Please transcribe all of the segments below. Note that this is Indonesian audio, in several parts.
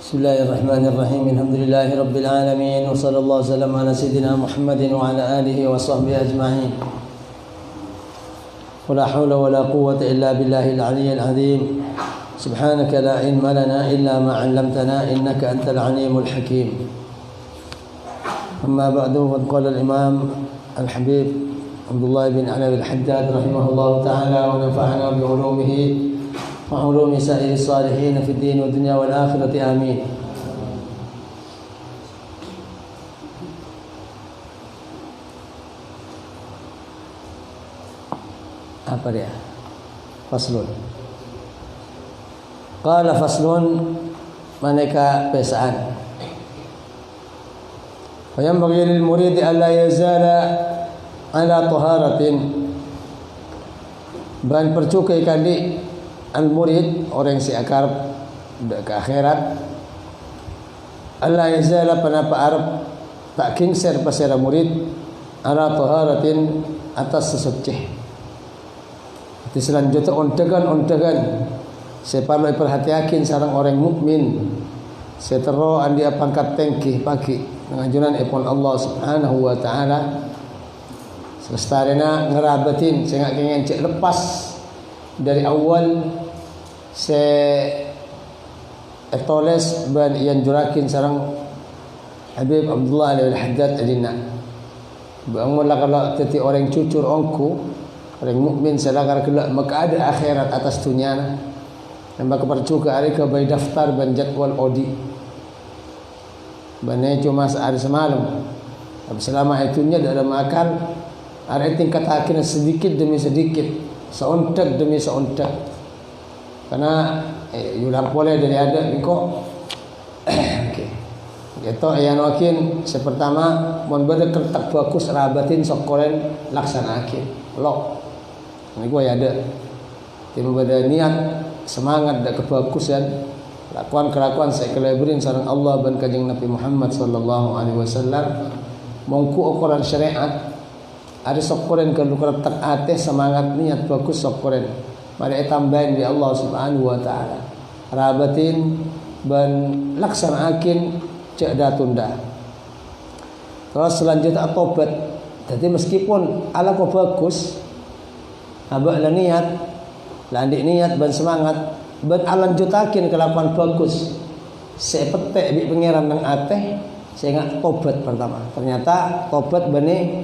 Bismillahirrahmanirrahim. Alhamdulillahi rabbil alamin wa sallallahu wasallam ala sayyidina Muhammadin wa ala alihi wa sahbihi ajma'in. Wala haula wala quwwata illa billahil aliyyil azim. Subhanaka la ilma lana illa ma 'allamtana innaka antal alimul hakim. Amma ba'du, qad qala al-imam al-habib Abdullah bin Alawi al-Haddad rahimahullah ta'ala wa nafa'ana bi 'ulumihi wa 'ulumi sa'iri salihin fid din wad dunya wal akhirati amin. Apa dia? Faslun. Qala faslun, maneka pesaan. Wa yanbaghi lil murid alla yazala ala taharatin. Ban percukai kali al-murid, orang yang siakarap ke akhirat, Allah yazala panapa arab tak kingser pasera murid ala taharatin atas sesuci. Di selanjutnya ontegan saya perlu perhatiakin sarang orang mukmin setero andi pangkat tengki pagi mengajunan ipon Allah subhanahu wa ta'ala selestarena ngerabatin saya nggak ingin cek lepas dari awal saya etoles ban ian jurakin sarang Habib Abdullah al-Haddad adina bangunlah kalau teti orang cucur ongku orang mukmin sedangkan kelak maka ada akhirat atas dunia dan baka percuka hari ke bayi daftar ban jadwal odi bannya cuma sehari semalam tapi selama itunya dalam akal ada tingkat akhirnya sedikit demi sedikit seontek demi seontek karena yulang boleh dari ada niko okay. Gitu yang wakin sepertama mon bade kertak bagus rabatin sokoren laksanakin lo ini gua ya ada tiba pada niat semangat dan kebagusan kelakuan saya kelebirin sareng Allah dan kanjeng Nabi Muhammad sallallahu alaihi wasallam mongku ukuran syariat ada sokoren kalau kertak ate semangat niat bagus sokoren mari tambahin di Allah subhanahu wa ta'ala rabatin ban laksanakin cek datunda. Terus selanjutnya tobat. Jadi meskipun ala kau bagus abak la niat landik niat ban semangat ban alanjutakin kelakuan bagus saya petek bi pangeran nang ateh saya nggak tobat pertama ternyata tobat bani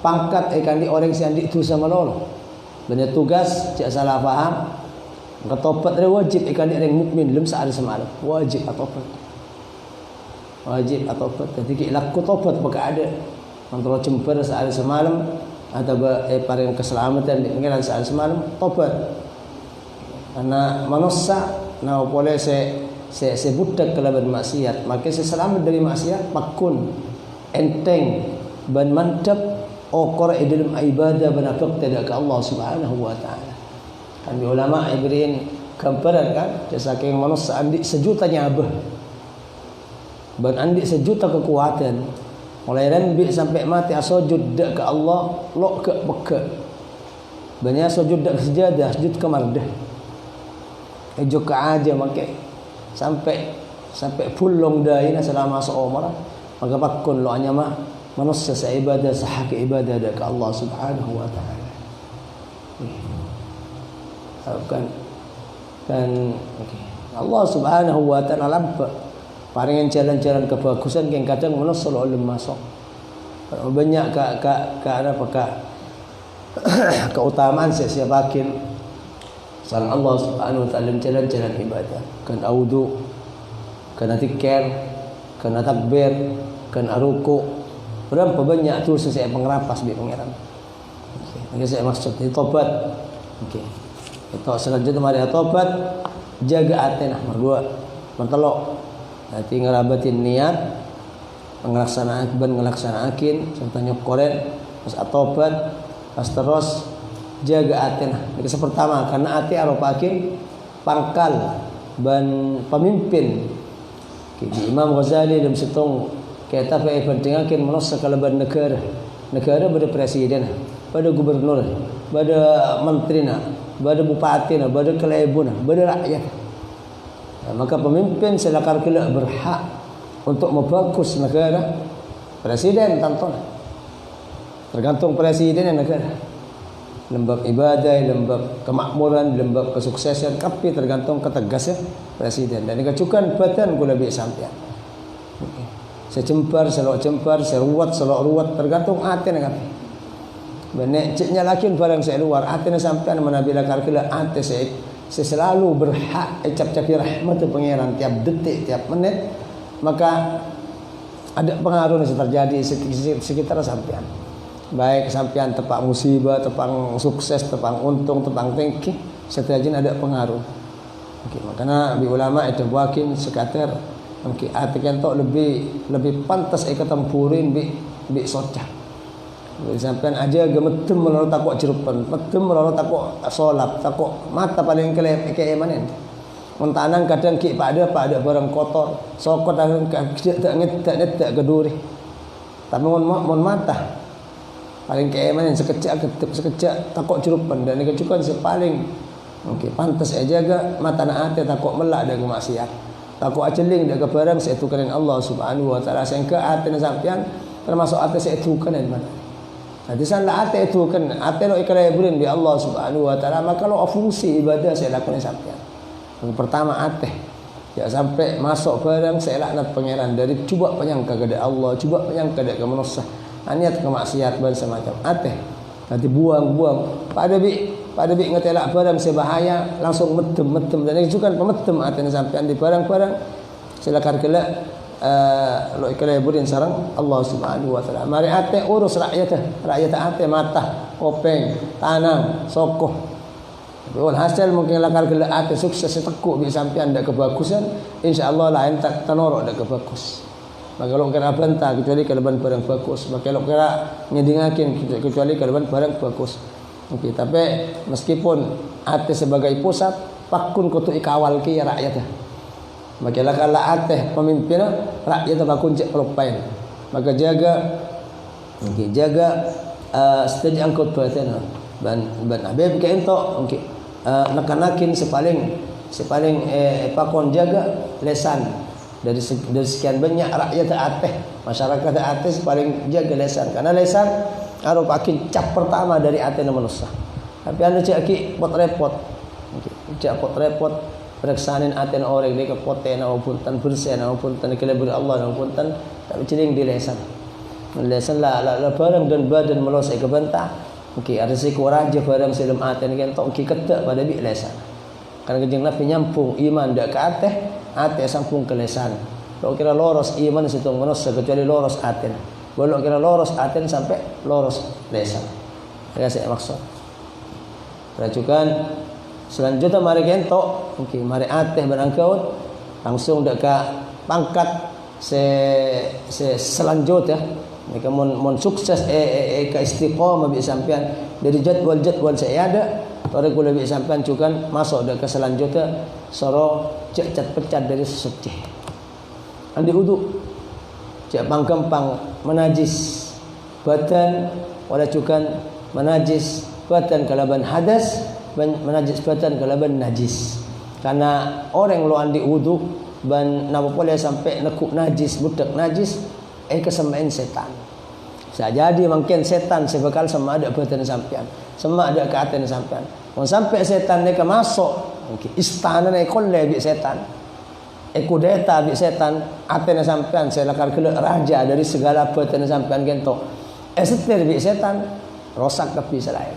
pangkat ikan di orang si andi itu sama lolo bener tugas cak salah paham ketobat re wajib ikan di orang mukmin lem sehari semalam wajib atobat jadi laku tobat maka ada antara jember sehari semalam atau paling keselamatan di pengiran sehari semalam tobat karena manusia nah boleh saya budak kelaban maksiat maka saya selamat dari maksiat makun enteng ban mantap okor dalam ibadah benafak tidak ke Allah subhanahu wa ta'ala kan di ulama ibrin gambaran kan saking manusia andi sejuta nyabah ban andi sejuta kekuatan mulai rembi sampai mati asujud dak ke Allah lo ke beke banyak sujud dak sejadah sujud ke mardah ejo ke aja make sampai pulong daina selama seumur maka pakun lo hanya mah manusia seibadah sahak ibadah ke Allah subhanahu wa ta'ala kan okay. Allah subhanahu wa ta'ala lampak paringin jalan-jalan kebagusan yang kadang manusia lo oleh masuk banyak ke apa keutamaan siapakin sareng Allah subhanahu wa ta'ala jalan-jalan ibadah kan audu kan zikir kan takbir kan ruku berapa banyak tuh saya pengerapas di pangeran. Oke, saya maksud itu tobat. Oke. Itu selanjutnya mari tobat, jaga hati nah nomor 2. Mentelo. Nanti ngerabatin niat ngelaksanakin serta nyokoren terus tobat pas terus jaga hati nah. Itu pertama karena hati aropakin pangkal ban pemimpin. Imam Ghazali dalam situng kita pentingkan manusia kalaban negara pada presiden, pada gubernur, pada menteri, pada bupati, pada kelebun, pada rakyat. Maka pemimpin silakan kelak berhak untuk membagus negara. Presiden tentunya. Tergantung presiden dan negara. Lembab ibadah, lembab kemakmuran, lembab kesuksesan, tapi tergantung ketegasan presiden. Dan kecukan badan kula bi sampean. Secempar, selok cempar, seruat, selok ruat, tergantung hati nak. Benek ciknya lakin barang saya luar hati nak sampean menabila kalkula hati saya selalu berhak cap-capi rahmat pangeran tiap detik, tiap menit, maka ada pengaruh yang terjadi sekitar sampean. Baik sampean tepang musibah, tepang sukses, tepang untung, tepang tengki, setajin ada pengaruh. Okey, makanya bi ulama itu wakin sekater okey ati kentok lebih pantas tempurin bi socah. Sampean aja gemetem meloro takok jerupan, metem meloro takok solap, takok mata paling kelep ke manen. Montanan kadang ki pada barang kotor, sokot dan tak ngetak keduri. Tapi mon mata paling keemanan sekejap takok jerupan dan kecukupan sepaling okey pantas aja jaga mata nak ate takok melak dak maksiat takok aceling dak barang seitukan Allah Subhanahu wa taala sehingga ate sampean termasuk ate seitukan mana jadi sanlah ate itu kan ate lo ikraya burin bi Allah Subhanahu wa taala maka lo fungsi ibadah saya lakukan sampean yang pertama ate ya sampai masuk barang saya laknat pangeran dari cuba penyangka kepada Allah cuba penyangka kepada manusia niat kemaksiat dan semacam ateh nanti buang pada bi ngetelak barang sebahaya langsung medem dan itu kan pemedem ateh sampean di barang-barang silakan kelak lo ikraya burin sareng Allah Subhanahu wa taala mari ateh urus rakyat ateh mata kopeng tanam sokoh hasil mungkin lakar kelak ateh sukses tekuk bi sampean dak kebagusan insyaallah lain tak tenorok dak kebagus. Maka kalau kira bantah kecuali kelebihan barang bagus. Maka kalau kira ngedingakin kecuali kelebihan barang bagus. Okey, tapi meskipun ate sebagai pusat, pakun kutu ikawal ki rakyat. Maka kalau ate pemimpin rakyat bakun cek pelopain. Maka jaga stage angkut batin. Ban habib ke ento okey. Nakanakin sepaling pakon jaga lesan. Dari sekian banyak rakyat ateh masyarakat ateh paling jaga lesan karena lesan arep akin cap pertama dari ateh manusia tapi anda cek aki pot repot cek pot repot pereksanin ateh orang dia ke poten maupun tan bersih maupun tan kelebur Allah maupun tan tak celing di lesan lah barang dan badan melosai ke bantah okey ada risiko raja barang sebelum ateh kan tok ki ketek pada bi lesan karena kejeng Nabi nyampung iman dak ke ateh sampung ke lesan. Kalau kira loros iman situng manusia kecuali loros aten. Kalau kira loros aten sampai loros lesan. Ya saya maksud. Rajukan selanjutnya mari kento, okey mari ateh berangkaut langsung dak ka pangkat selanjutnya. Mereka mon sukses ke istiqamah bi sampean dari jadwal saya ada. Orang kula bi sampean cukan masuk dak ke selanjutnya soro cek pecat dari sesuci. Andi uduk cek pangkempang menajis badan wala cukan menajis badan kalaban hadas menajis badan kalaban najis. Karena orang lo andi uduk ban napa boleh sampai nekuk najis budak najis kesemain setan. Jadi mungkin setan sebekal sama ada badan sampean, sama ada ke aten sampean. Mau sampai setan mereka masuk, istana ni kolle bi setan, kudeta bi setan, aten sampean saya lakar kelak raja dari segala badan sampean gento. Setir bi setan, rosak tapi selain.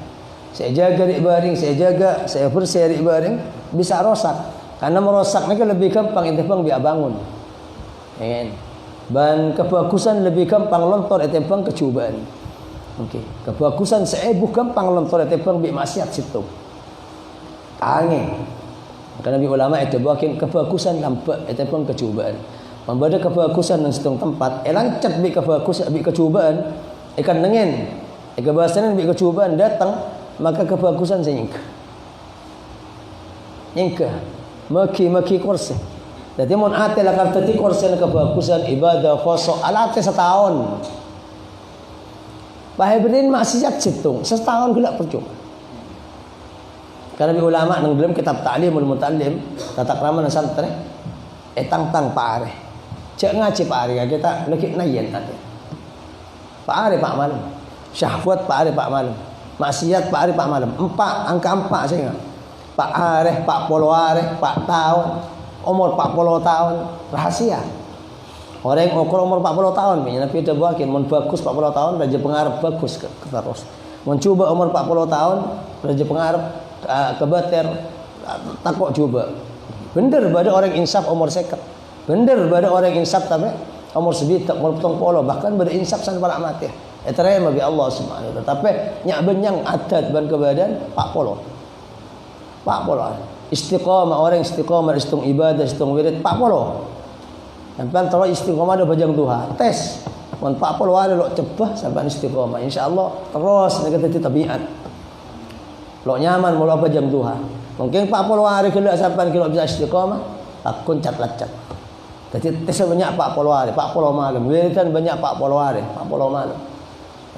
Saya jaga di baring, saya bersih di baring, bisa rosak. Karena merosak ni lebih gampang intipang biar bangun. Dan kebagusan lebih gampang lontor etempang kecubaan. Okey, kebagusan seebuh gampang lontor etempang bi maksiat situ. Angin. Karena bi ulama itu bakin kebagusan nampak etempang kecubaan. Membada kebagusan dan situng tempat, lancat bi kebagusan bi kecubaan, ikan nengen. Kebagusan bi kecubaan datang, maka kebagusan senyingka. Nyingka. Maki kursi. Jadi mon ate la kartati korsen kebagusan ibadah khoso alate setahun. Bahebrin maksiat situng setahun gula percuma. Karena ulama nang dalam kitab Ta'limul Muta'allim tata krama nang santri tang Pak Are. Cek ngaji Pak Are kita lekit nayen ate. Pak Are Pak malam. Syahwat Pak Are Pak malam. Maksiat Pak Are Pak malam. Angka 4 saya ingat. Pak Are, Pak Polo Are, Pak tahun. Umur 40 tahun. Rahasia. Orang yang umur 40 tahun, Nabi udah buakin, mun bagus 40 tahun, raja pengarap bagus terus. Mencoba umur 40 tahun, raja pengarap kebater, takut coba. Bener pada orang insaf umur seket. Bener pada orang insaf tapi umur sebitak, umur petong polo, bahkan pada insaf sampai pada mati. Terima bagi Allah Subhanahu wa taala. Tapi nyak benyang adat ban kebadan 40. 40. Istiqamah orang istiqamah istung ibadah, istung wirid 40. Sampai terus istiqomah ada bajang duha tes mun 40 hari lo cepah sampai istiqomah insyaallah terus negatif tabiat lo nyaman mula bajang duha mungkin 40 hari kelak sampai kilo bisa istiqomah akun cat lacat jadi tes banyak 40 hari 40 malam wiridan banyak 40 hari 40 malam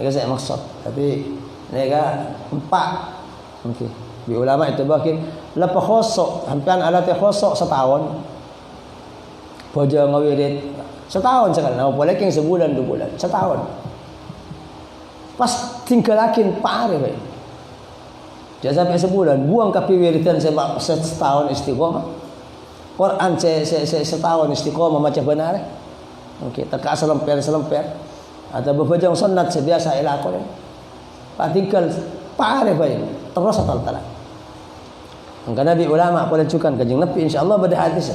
ini saya maksud tapi ini kan 4 mungkin di ulama itu bahkan lepas khosok hampir alatnya khosok setahun Bojo ngawirid setahun sekali, nah boleh keng sebulan 2 bulan, setahun. Pas tinggalakin pare bae. Jangan sampai sebulan, buang kapi wiridan setahun istiqomah. Quran setahun istiqomah macam benar. Okey, teka selemper. Ada bebajang sunat sebiasa ilakon. Pak tinggal pare bae, terus tal-talan. Angka Nabi ulama boleh cukan kanjeng Nabi insyaallah pada hadis.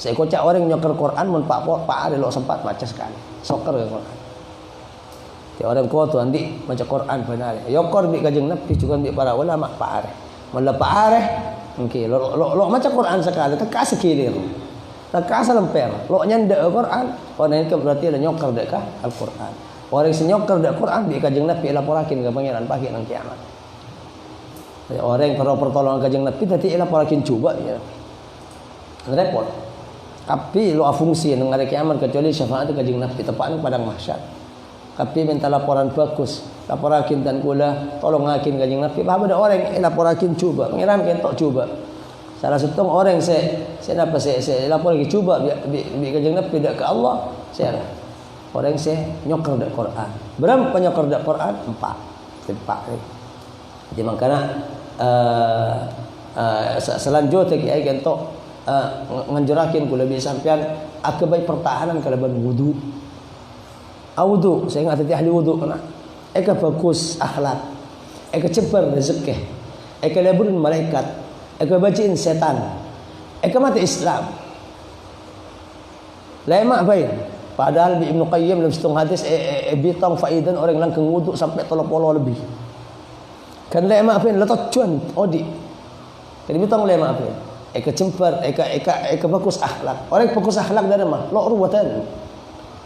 Saya kocak orang nyoker Quran mun Pak Are lo sempat baca sekali. Soker ke Quran. Ti orang ko tu andi baca Quran benar. Yokor bi kanjeng Nabi juga bi para ulama Pak Are. Mula Pak Are okey lo baca Quran sekali teka sekilir. Teka selemper. Lo nyanda Quran, orang itu berarti ada nyoker dek Al-Quran. Orang sing nyoker dek Quran bi kanjeng Nabi laporakin ke pangeran pagi nang kiamat. Orang perlu pertolongan kanjeng Nabi tadi laporakin coba ya. Repot. Tapi lo fungsi nang hari kiamat kecuali syafaat kanjeng Nabi tepatnya padang mahsyar. Tapi minta laporan bagus, laporakin dan kula tolong ngakin kanjeng Nabi. Bah ada orang laporakin coba, pengiran kentok coba. Salah satu orang saya laporakin coba bi kanjeng Nabi dak ke Allah, saya orang saya nyoker dak Quran. Berapa nyoker dak Quran? 4. Jadi makanya selanjutnya kiai kentok nganjurakin kula bi sampean akabai pertahanan kalaban wudu. Wudu, saya ingat tadi ahli wudu kena. Eka bagus akhlak. Eka cebar rezeki. Eka leburin malaikat. Eka bacain setan. Eka mati Islam. Lama baik. Padahal bi Ibnu Qayyim dalam setengah hadis bitang faidan orang langkang wudu sampai 30 lebih. Kan lama baik letot cuan odi. Jadi bitang lama baik. Eka cemper, eka bagus akhlak. Orang bagus akhlak dari mana? Lo ruwatan,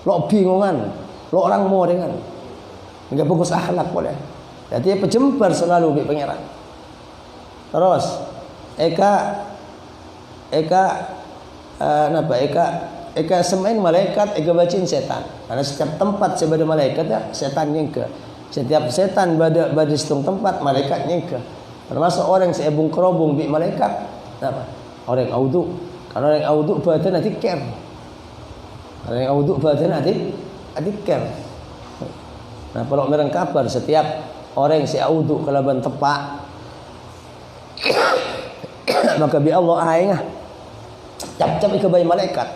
lo bingungan, lo orang mau dengan. Enggak bagus akhlak boleh. Jadi pecemper selalu bi pangeran. Terus eka semain malaikat, eka bacain setan. Karena setiap tempat sebagai malaikat ya setan nyengke. Setiap setan pada setung tempat malaikat nyengke. Termasuk orang seebung kerobong bi malaikat. Apa? Orang audu. Kalau orang audu badan nanti ker. Orang audu badan nanti ker. Nah, kalau mereng kabar setiap orang si audu kalaban tepak maka bi Allah aingah cap-cap ikabai malaikat.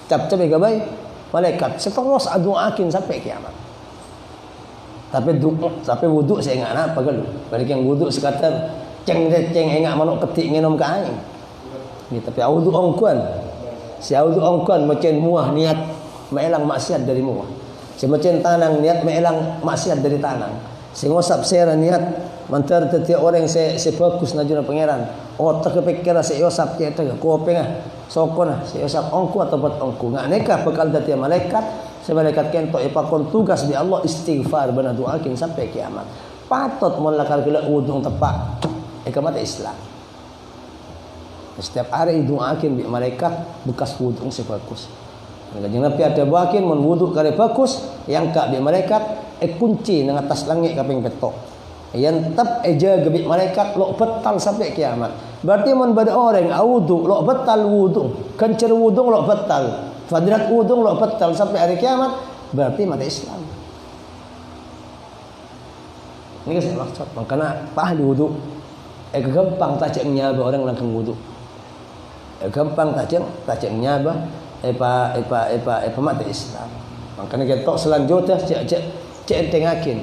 Cap-cap ikabai malaikat. Seterus aduakin sampai kiamat. Tapi wudu saya ingat apa kalau balik yang wudu sekadar ceng enggak manuk ketik ngenom ke aing. Ni tapi audu ongkuan. Si audu ongkuan macam muah niat meelang maksiat dari muah. Si macam tanang niat meelang maksiat dari tanang. Si ngosap sera niat mantar tetiap orang se bagus najuna pangeran. Oh tak kepikir se yosap ke teh ko pengah. Sokona se yosap ongku atau buat ongku. Ngak nekah bekal tetiap malaikat. Si malaikat kentok ipakon tugas di Allah istighfar benar doakin sampai kiamat. Patut mulakal kala udung tepak. Mata Islam. Setiap hari doakin bi malaikat bekas wudu sebagus. Kanjeng Nabi ada bakin mun wudu kare bagus yang ka bi malaikat kunci nang atas langit kaping petok. Yang tetap jaga bi malaikat lo betal sampai kiamat. Berarti mun bada orang wudu lo batal wudu, kencer wudu lo batal, fadilat wudu lo batal sampai hari kiamat, berarti mati Islam. Ini saya maksud, makanya ahli wudu, gampang tak cek nyaba orang langkang wudu, gampang tak cek nyaba, mati Islam. Makanya kita selanjutnya cek tengakin,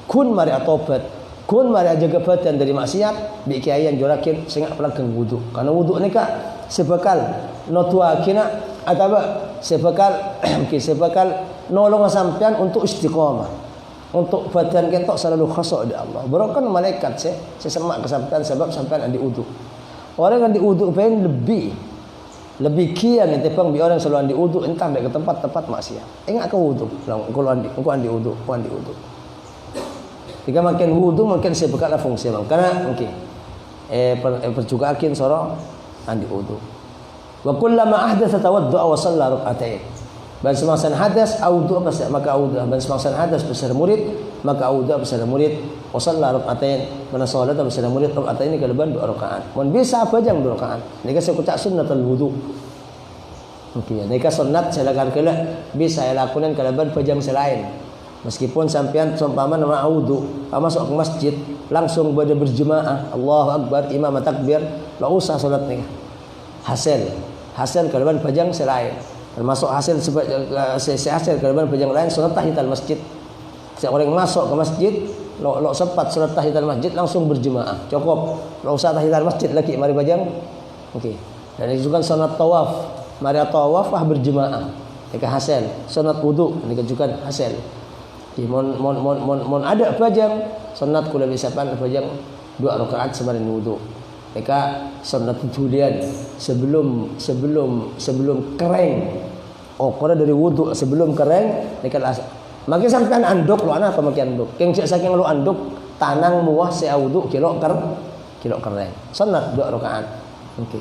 kun mari atobat. Kun mari jaga badan dari maksiat, bi kiai yang jorakin sing pelanggang wudu. Karena wudu ni kak sebekal notua kina atau sebekal nolong sampean untuk istiqamah. Untuk badan kita selalu khusuk di Allah. Bukan malaikat semak kesampean sebab sampean andi wudu. Orang yang di wudu pengen lebih kian tepang bi orang selalu andi wudu entah ke tempat-tempat maksiat. Ingat ke wudu. Kalau andi wudu. Jika makin wudu makin sebekal fungsi bang. Karena mungkin perjugakin sorong andi wudu. Wa kullama ahdatsa tawaddu'a wa shalla rak'atain. Dan semangsan hadas wudu maka wudu. Dan semangsan hadas bersama murid maka wudu bersama murid. Wa shalla rak'atain. Mana salat bersama murid rak'atain ini kelebihan 2 rakaat. Mun bisa apa jang 2 rakaat. Nika saya kucak sunnatul wudu. Mungkin nika sunnat saya lakukan bisa saya lakukan kelebihan pejam selain. Meskipun sampean seumpama nama wudu, masuk ke masjid langsung pada berjemaah, Allahu Akbar, imam takbir, la usah salat ni. Hasil kelebihan pajang selain. Termasuk hasil kelebihan pajang lain salat tahiyatul masjid. Seorang masuk ke masjid, lo sempat salat tahiyatul masjid langsung berjemaah. Cukup. La usah tahiyatul masjid lagi mari pajang. Okey. Dan itu juga sunat tawaf. Mari tawaf berjemaah. Ini hasil. Sunat wudu ini juga hasil. Mon ada pajang sunat kula bisa pan pajang 2 rakaat sebelum wudu. Mereka sunat tujuan sebelum kering. Oh, kalau dari wudu sebelum kering mereka makin sampean anduk lo ana apa makin anduk. Keng saking lo anduk tanang muah se wudu kilo kering. Sunat 2 rakaat. Okey.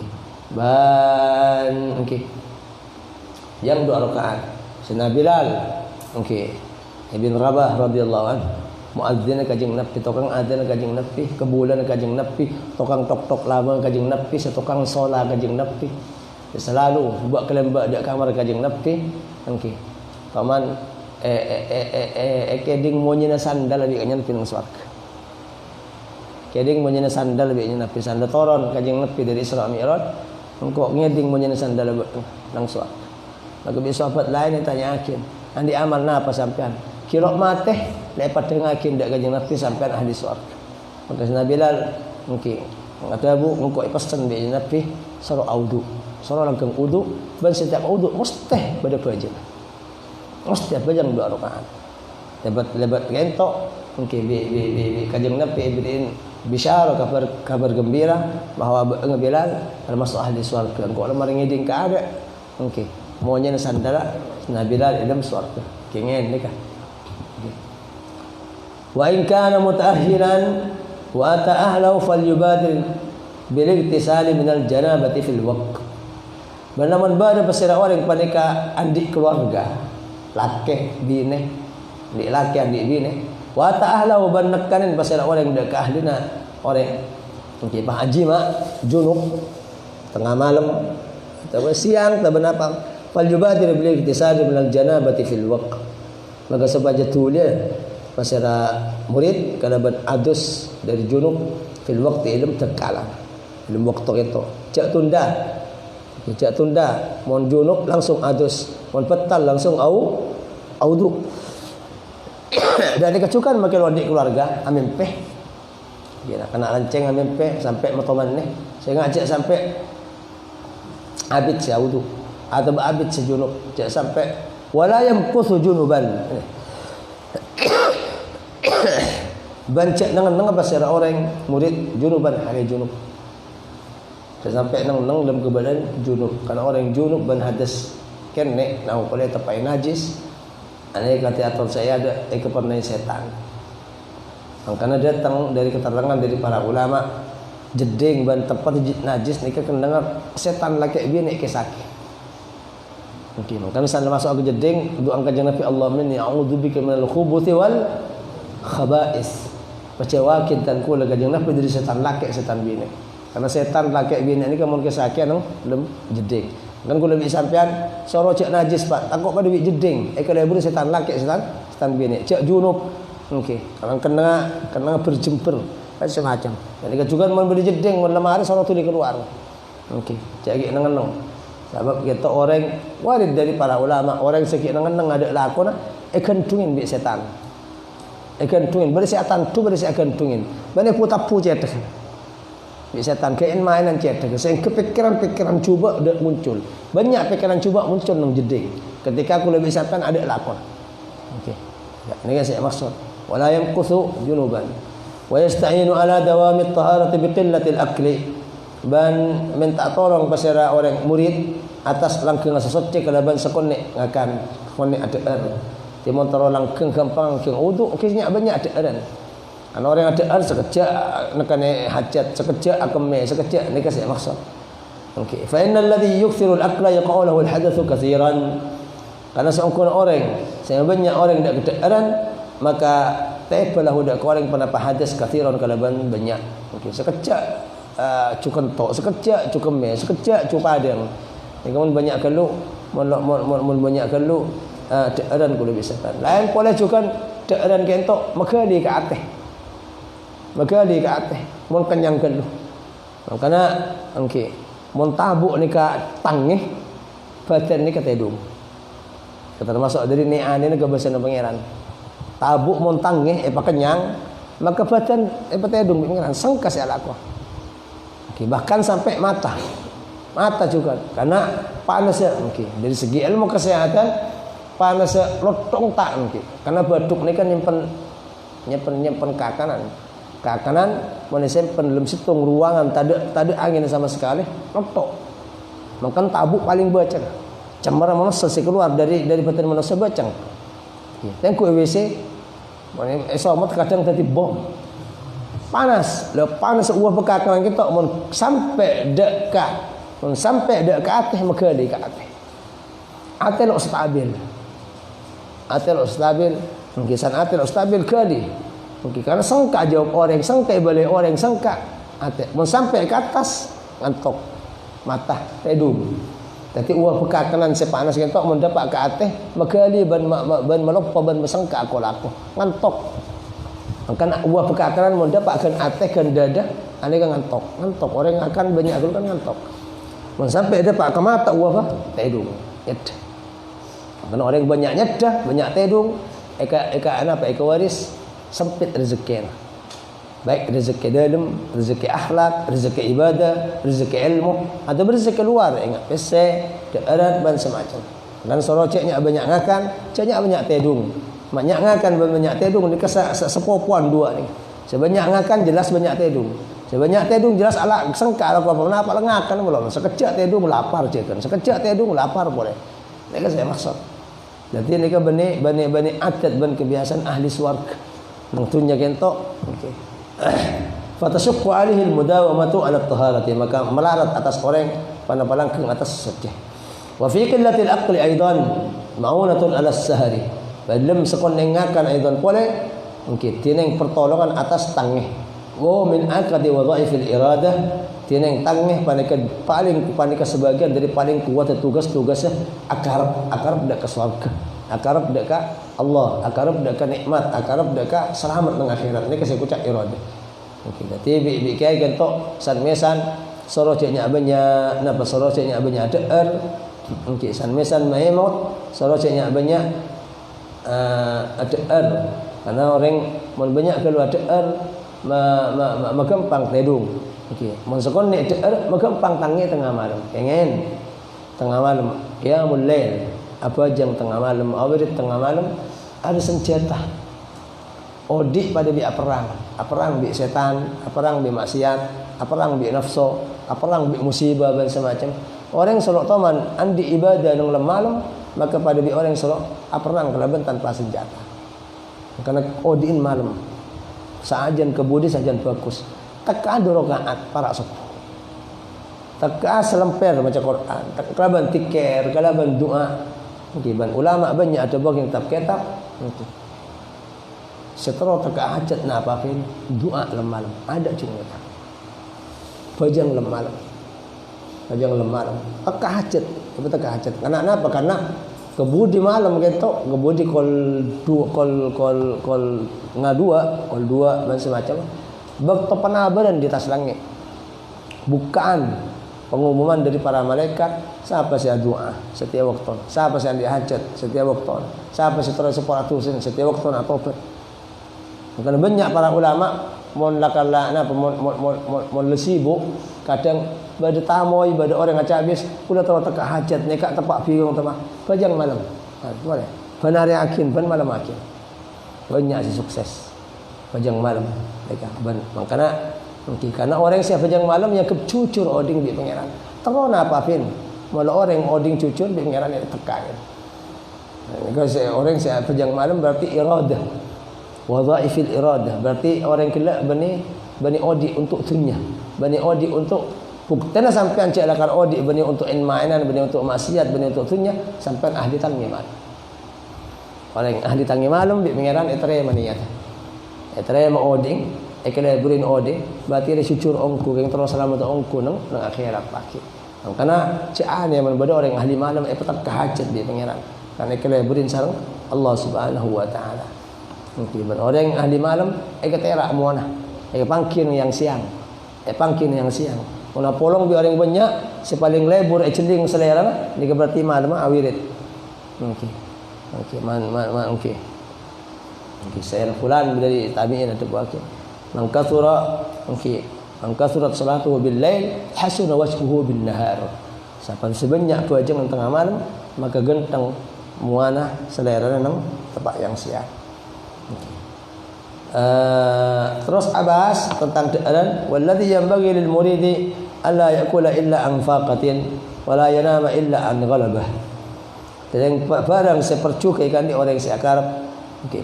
Yang 2 rakaat. Sayyidina Bilal. Okey. Ibn Rabah radhiyallahu anhu muadzin kajeng Nabi, tukang adzan kajeng Nabi, kebulan kajeng Nabi, tukang tok-tok lama kajeng Nabi, setukang solat kajeng Nabi. Selalu buat kelembak di kamar kajeng Nabi. Okey. Paman keding monyena sandal lebih kanyan pinang swarga. Keding monyena sandal lebih kanyan Nabi sandal toron kajeng Nabi dari Isra Mi'raj. Engko ngeding monyena sandal nang swarga. Lagu bi sahabat lain ditanyakin, "Andi amal napa sampean?" Kira mate lepat dengakin dak kanjeng Nabi sampean ahli swarga. Maka Nabi Bilal mungkin kata Bu engko pesen bi Nabi suruh wudu. Suruh langkang wudu ban setiap wudu mesti pada pajang. Mesti pajang 2 rakaat. Lebat gentok mungkin bi kanjeng Nabi ibrin bisyara kabar gembira bahwa Bilal termasuk ahli swarga. Engko lemari ngiding ka ada. Mungkin maunya sandala Nabi Bilal dalam swarga. Kengen nikah. Wa in kana mutaakhiran wa ata ahlahu falyubadir bil iktisali min al janabati fil waqt. Banaman bada pasira orang panika andi keluarga laki bine di laki andi bine wa ata ahlahu banakanin pasira orang dak ahlina orang mungkin Pak Haji mak junub tengah malam atau siang atau benapa falyubadir bil iktisali min al janabati fil waqt. Maka sebaja tulia pasara murid kalau adus dari junub fil waqti ilm terkalah ilm waktu itu cak tunda mon junub langsung adus mon petal langsung audu dan dikecukan makin wadik keluarga amin peh dia kena lanceng amin peh sampai motoman nih saya ngajak sampai abid si audu atau abid si junub cak sampai wala yamkusu junuban bancak nang pasir orang murid junuban hari junub sampai nang dalam kebadan junub karena orang junub ban hadas kene nang oleh tapai najis aneh kata atau saya ada kepenai setan karena datang dari keterangan dari para ulama jeding ban tempat najis nika kendengar setan laki bini ke sakit. Mungkin kan misalnya masuk ke jeding doa kanjeng Nabi Allahumma inni a'udzubika minal khubuthi wal khaba'is. Baca wakil dan kula kanjeng Nabi dari setan laki setan bini. Karena setan laki bini ni kan mun kesakian nang lem jeding. Kan kula lebih sampean soro cek najis Pak. Takut pada duit jeding. Kalau boleh setan laki setan bini. Cek junub. Okey. Kalau kena berjemper macam-macam. Jadi kan juga mun beli jeding mun lemari soro tu di keluar. Okey. Cek nang-nang. Sebab kita orang warid dari para ulama, orang sikit nang-nang ada lakon kentungin bi setan. Kentungin, beri setan tu beri kentungin. Bani putapu cetek. Bi setan kain mainan cetek. Sehingga kepikiran-pikiran cuba dak muncul. Banyak pikiran cuba muncul nang jeding. Ketika aku lebih setan ada lakon. Okey. Ya, ini kan saya maksud. Wala yanquthu junuban. Wa yasta'inu ala dawami at-taharati biqillatil akli. Ban minta tolong pasira orang murid atas langkeng sesuci kalaban sekonek akan konek ada timon taro langkeng gampang langkeng uduk kisnya banyak ada kan orang ada sekejap nak hajat sekejap akame sekejap ni kasih maksud okey fa innal ladhi yukthiru al-aqla yaqulu al-hadathu katsiran karena seorang orang saya banyak orang dak kedaran maka tabalahu dak orang pernah hadas katsiran kalaban banyak okey sekejap cukan tok sekejap cukan me sekejap cupadang ni kamu banyak kalau mun banyak kalau dearan kulo bisa kan lain boleh cukan dearan kentok makali ke atas mun kenyang kalau makana okey mun tabuk ni ka tangih badan ni ka tedung termasuk dari ni'an ni ke bahasa pangeran tabuk mun tangih kenyang maka badan tedung pangeran sangkas ya lakwa. Bahkan sampai mata juga karena panasnya mungkin dari segi ilmu kesehatan panasnya lotong tak mungkin karena baduk ini kan nyimpen kakanan manusia dalam situng ruangan tak ada angin sama sekali lotok makan tabuk paling bacang cemara manusia keluar dari badan manusia bacang dan ku WC esok kadang tadi bom panas uah pekakanan kita mun sampai dekat atas maka di ke atas lo stabil mungkin atas lo stabil kali mungkin karena sangka jawab orang sangka balik orang sangka atas mun sampai ke atas ngantok mata tedung tapi uah pekakanan sepanas kita mun dapat ke atas maka di ban melopah ban mesangka aku ngantok kan uah pekakaran mau dapatkan ateh kan dada ane kan ngantok orang akan banyak dulu kan ngantok mun sampai dapat ke mata uah apa tedung nyedah kan orang banyak nyedah banyak tedung eka waris sempit rezeki baik rezeki dalam rezeki akhlak rezeki ibadah rezeki ilmu atau rezeki luar ingat pese darat ban semacam dan soroceknya banyak ngakan ceknya banyak tedung banyak ngakan banyak tedung ni sepupuan dua ni sebanyak ngakan jelas banyak tedung sebanyak tedung jelas ala sengka apa kenapa ngakan belum sekejap tedung lapar cekan sekejap tedung lapar boleh ni kan saya maksud jadi ni kan bani adat ban kebiasaan ahli swarga mengtunya kentok okey fatashaqqa alaihi almudawamatu ala at-taharati maka melarat atas orang pandang-pandang atas sedih wa fi qillatil aqli aidan ma'unatun ala as-sahari belum sekon nengakan aidan boleh mungkin tineng pertolongan atas tangih min akadi wa dhaifil iradah tineng tangih panika sebagian dari paling kuat tugas-tugasnya akarab dak ke surga akarab dak ke Allah akarab dak ke nikmat akarab dak ke selamat nang akhirat ni kasih kucak iradah okey berarti bi kai gentok san mesan sorocenya abanya napa sorocenya abanya deer okey san mesan maimut sorocenya abanya ada karena orang mun banyak kalau ada magampang tedung okey mun sekon ni ada magampang tangi tengah malam pengen tengah malam ya mulail apa jam tengah malam awal tengah malam ada senjata odik pada bi perang bi setan perang bi maksiat perang bi nafsu perang bi musibah dan semacam orang selok taman andi ibadah nang malam maka pada bi orang selok perang kelaban tanpa senjata karena odiin malam sajan kebudi sajan bagus teka ada rakaat para sepuh teka selemper baca Quran kelaban tikir kelaban doa ban ulama banyak ada bagian kitab setelah teka hajat na apa doa malam ada cerita Pajang lemalam. Pajang lemalam. Teka hajat. Apa teka hajat? Karena apa? Karena kebudi malam gitu, kebudi kol dua macam-macam. Bakto penabaran di atas langit. Bukaan pengumuman dari para malaikat, siapa sih doa setiap waktu, siapa sih hajat setiap waktu, siapa sih terus separatusin setiap waktu apa apa. Karena banyak para ulama mon lesibu kadang pada tamoy pada orang ngaca habis udah terus teka hajat nekak tepak bingung teman pajang malam boleh benar yakin ban malam yakin banyak sih sukses pajang malam mereka makanya mungkin karena orang siapa pajang malam yang kecucur oding di pangeran terus apa pin malah orang oding cucur di pangeran itu teka kalau orang siapa pajang malam berarti iradah wadhaifil iradah berarti orang kelak bani odi untuk dunia bani odi untuk buktena sampean cek lakan odi bani untuk mainan bani untuk maksiat bani untuk dunia sampean ahli tangi malam orang ahli tangi malam bi pangeran etre maniyat etre ma oding ekele burin odi berarti dia syukur ongku yang terus selamat ongku nang akhirat pagi karena cek ane man bada orang ahli malam petak kahajat bi pangeran karena ekele burin sareng Allah Subhanahu wa taala. Mungkin orang ahli malam ketera muana pangkin yang siang pangkin yang siang una polong bi orang banyak sepaling lebur celing selera ni berarti malam awirit okey saya fulan dari tabi'in atau wakil man kathurat salatuhu bil lail hasuna wajhuhu bin nahar siapa sebanyak tuajeng tengah malam maka genteng muana selera nang tepak yang siang. Terus Abbas tentang dan walladhi yanbaghi lil muridi alla yakula illa an faqatin wa la yanama illa an ghalabah. Dan barang sepercuka ikan di orang seakarab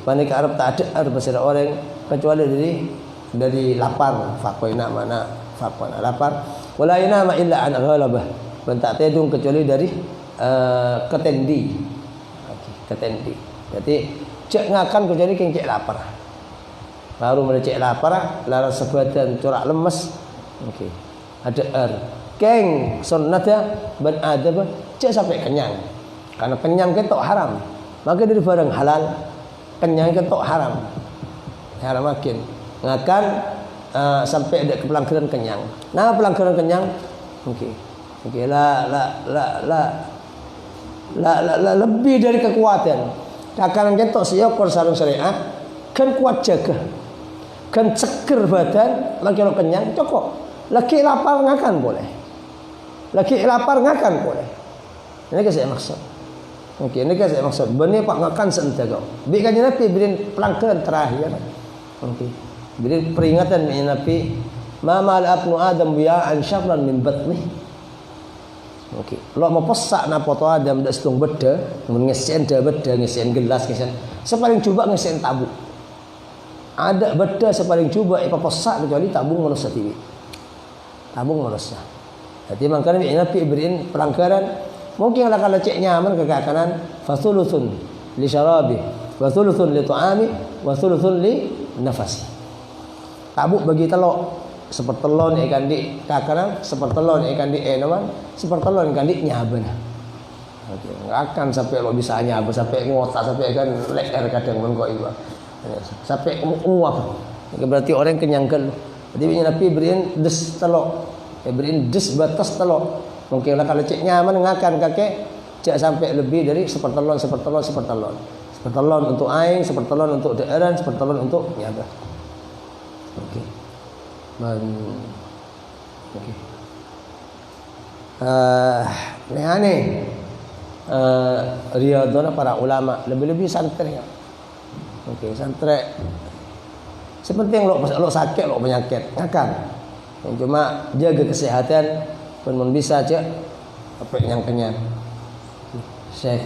panik Arab tak ada pasal orang kecuali dari lapar faqoina mana faqona lapar wa la yanama illa an ghalabah dan tak tedung kecuali dari ketendi. Ketendi. Jadi cek ngakan kecuali kengkek lapar. Baru melecek lapar, lara sebadan corak lemes. Okey. Ada keng sunnatnya ban adab cek sampai kenyang. Karena kenyang ketok haram. Maka dari barang halal kenyang ketok haram. Haram makin. Ngakan sampai ada ke pelanggaran kenyang. Nah, pelanggaran kenyang okey. Okey la lebih dari kekuatan. Akan ketok siokor sarung syariat kan kuat jaga. Kan seger badan, lagi kalau kenyang cukup. Lagi lapar ngakan boleh. Lagi lapar ngakan boleh. Ini kan saya maksud. Okey, ini kan saya maksud. Benih pak ngakan seentara. Bikannya Nabi beri pelanggaran terakhir. Okey. Beri peringatan dari Nabi, "Ma mal abnu Adam bi'an syarran min batnih." Okey. Lo mau pesak na foto Adam dak setung beda, ngesen dah beda, ngesen gelas, ngesen. Sepaling coba ngesen tabuk. Ada beda sepaling cuba pesak kecuali tabung manusia tiwi. Tabung manusia. Jadi makanya Nabi beriin pelanggaran mungkin kalau cek nyaman kekakanan fasulusun li syarabi wa thuluthun li ta'ami wa thuluthun li nafasi. Tabuk bagi telok sepertelon ikan di kakanan sepertelon ikan di enaman sepertelon ikan di nyaben. Oke, akan sampai lo bisa nyaben sampai ngotak sampai kan leher kadang men kok iba. Sampai uap. Berarti orang kenyangkan. Jadi Nabi beriin des telok. Beriin des batas telok. Mungkin lah kalau cek nyaman ngakan kakek cek sampai lebih dari sepertelon. Sepertelon untuk aing, sepertelon untuk daerah, sepertelon untuk nyabah. Oke. Oke. Ini aneh. Riyadhana para ulama lebih-lebih santri. Okey, santri. Sepenting lo sakit, lo penyakit, ngakan. Yang cuma jaga kesehatan, pun bisa aja apa yang kenyang. Syekh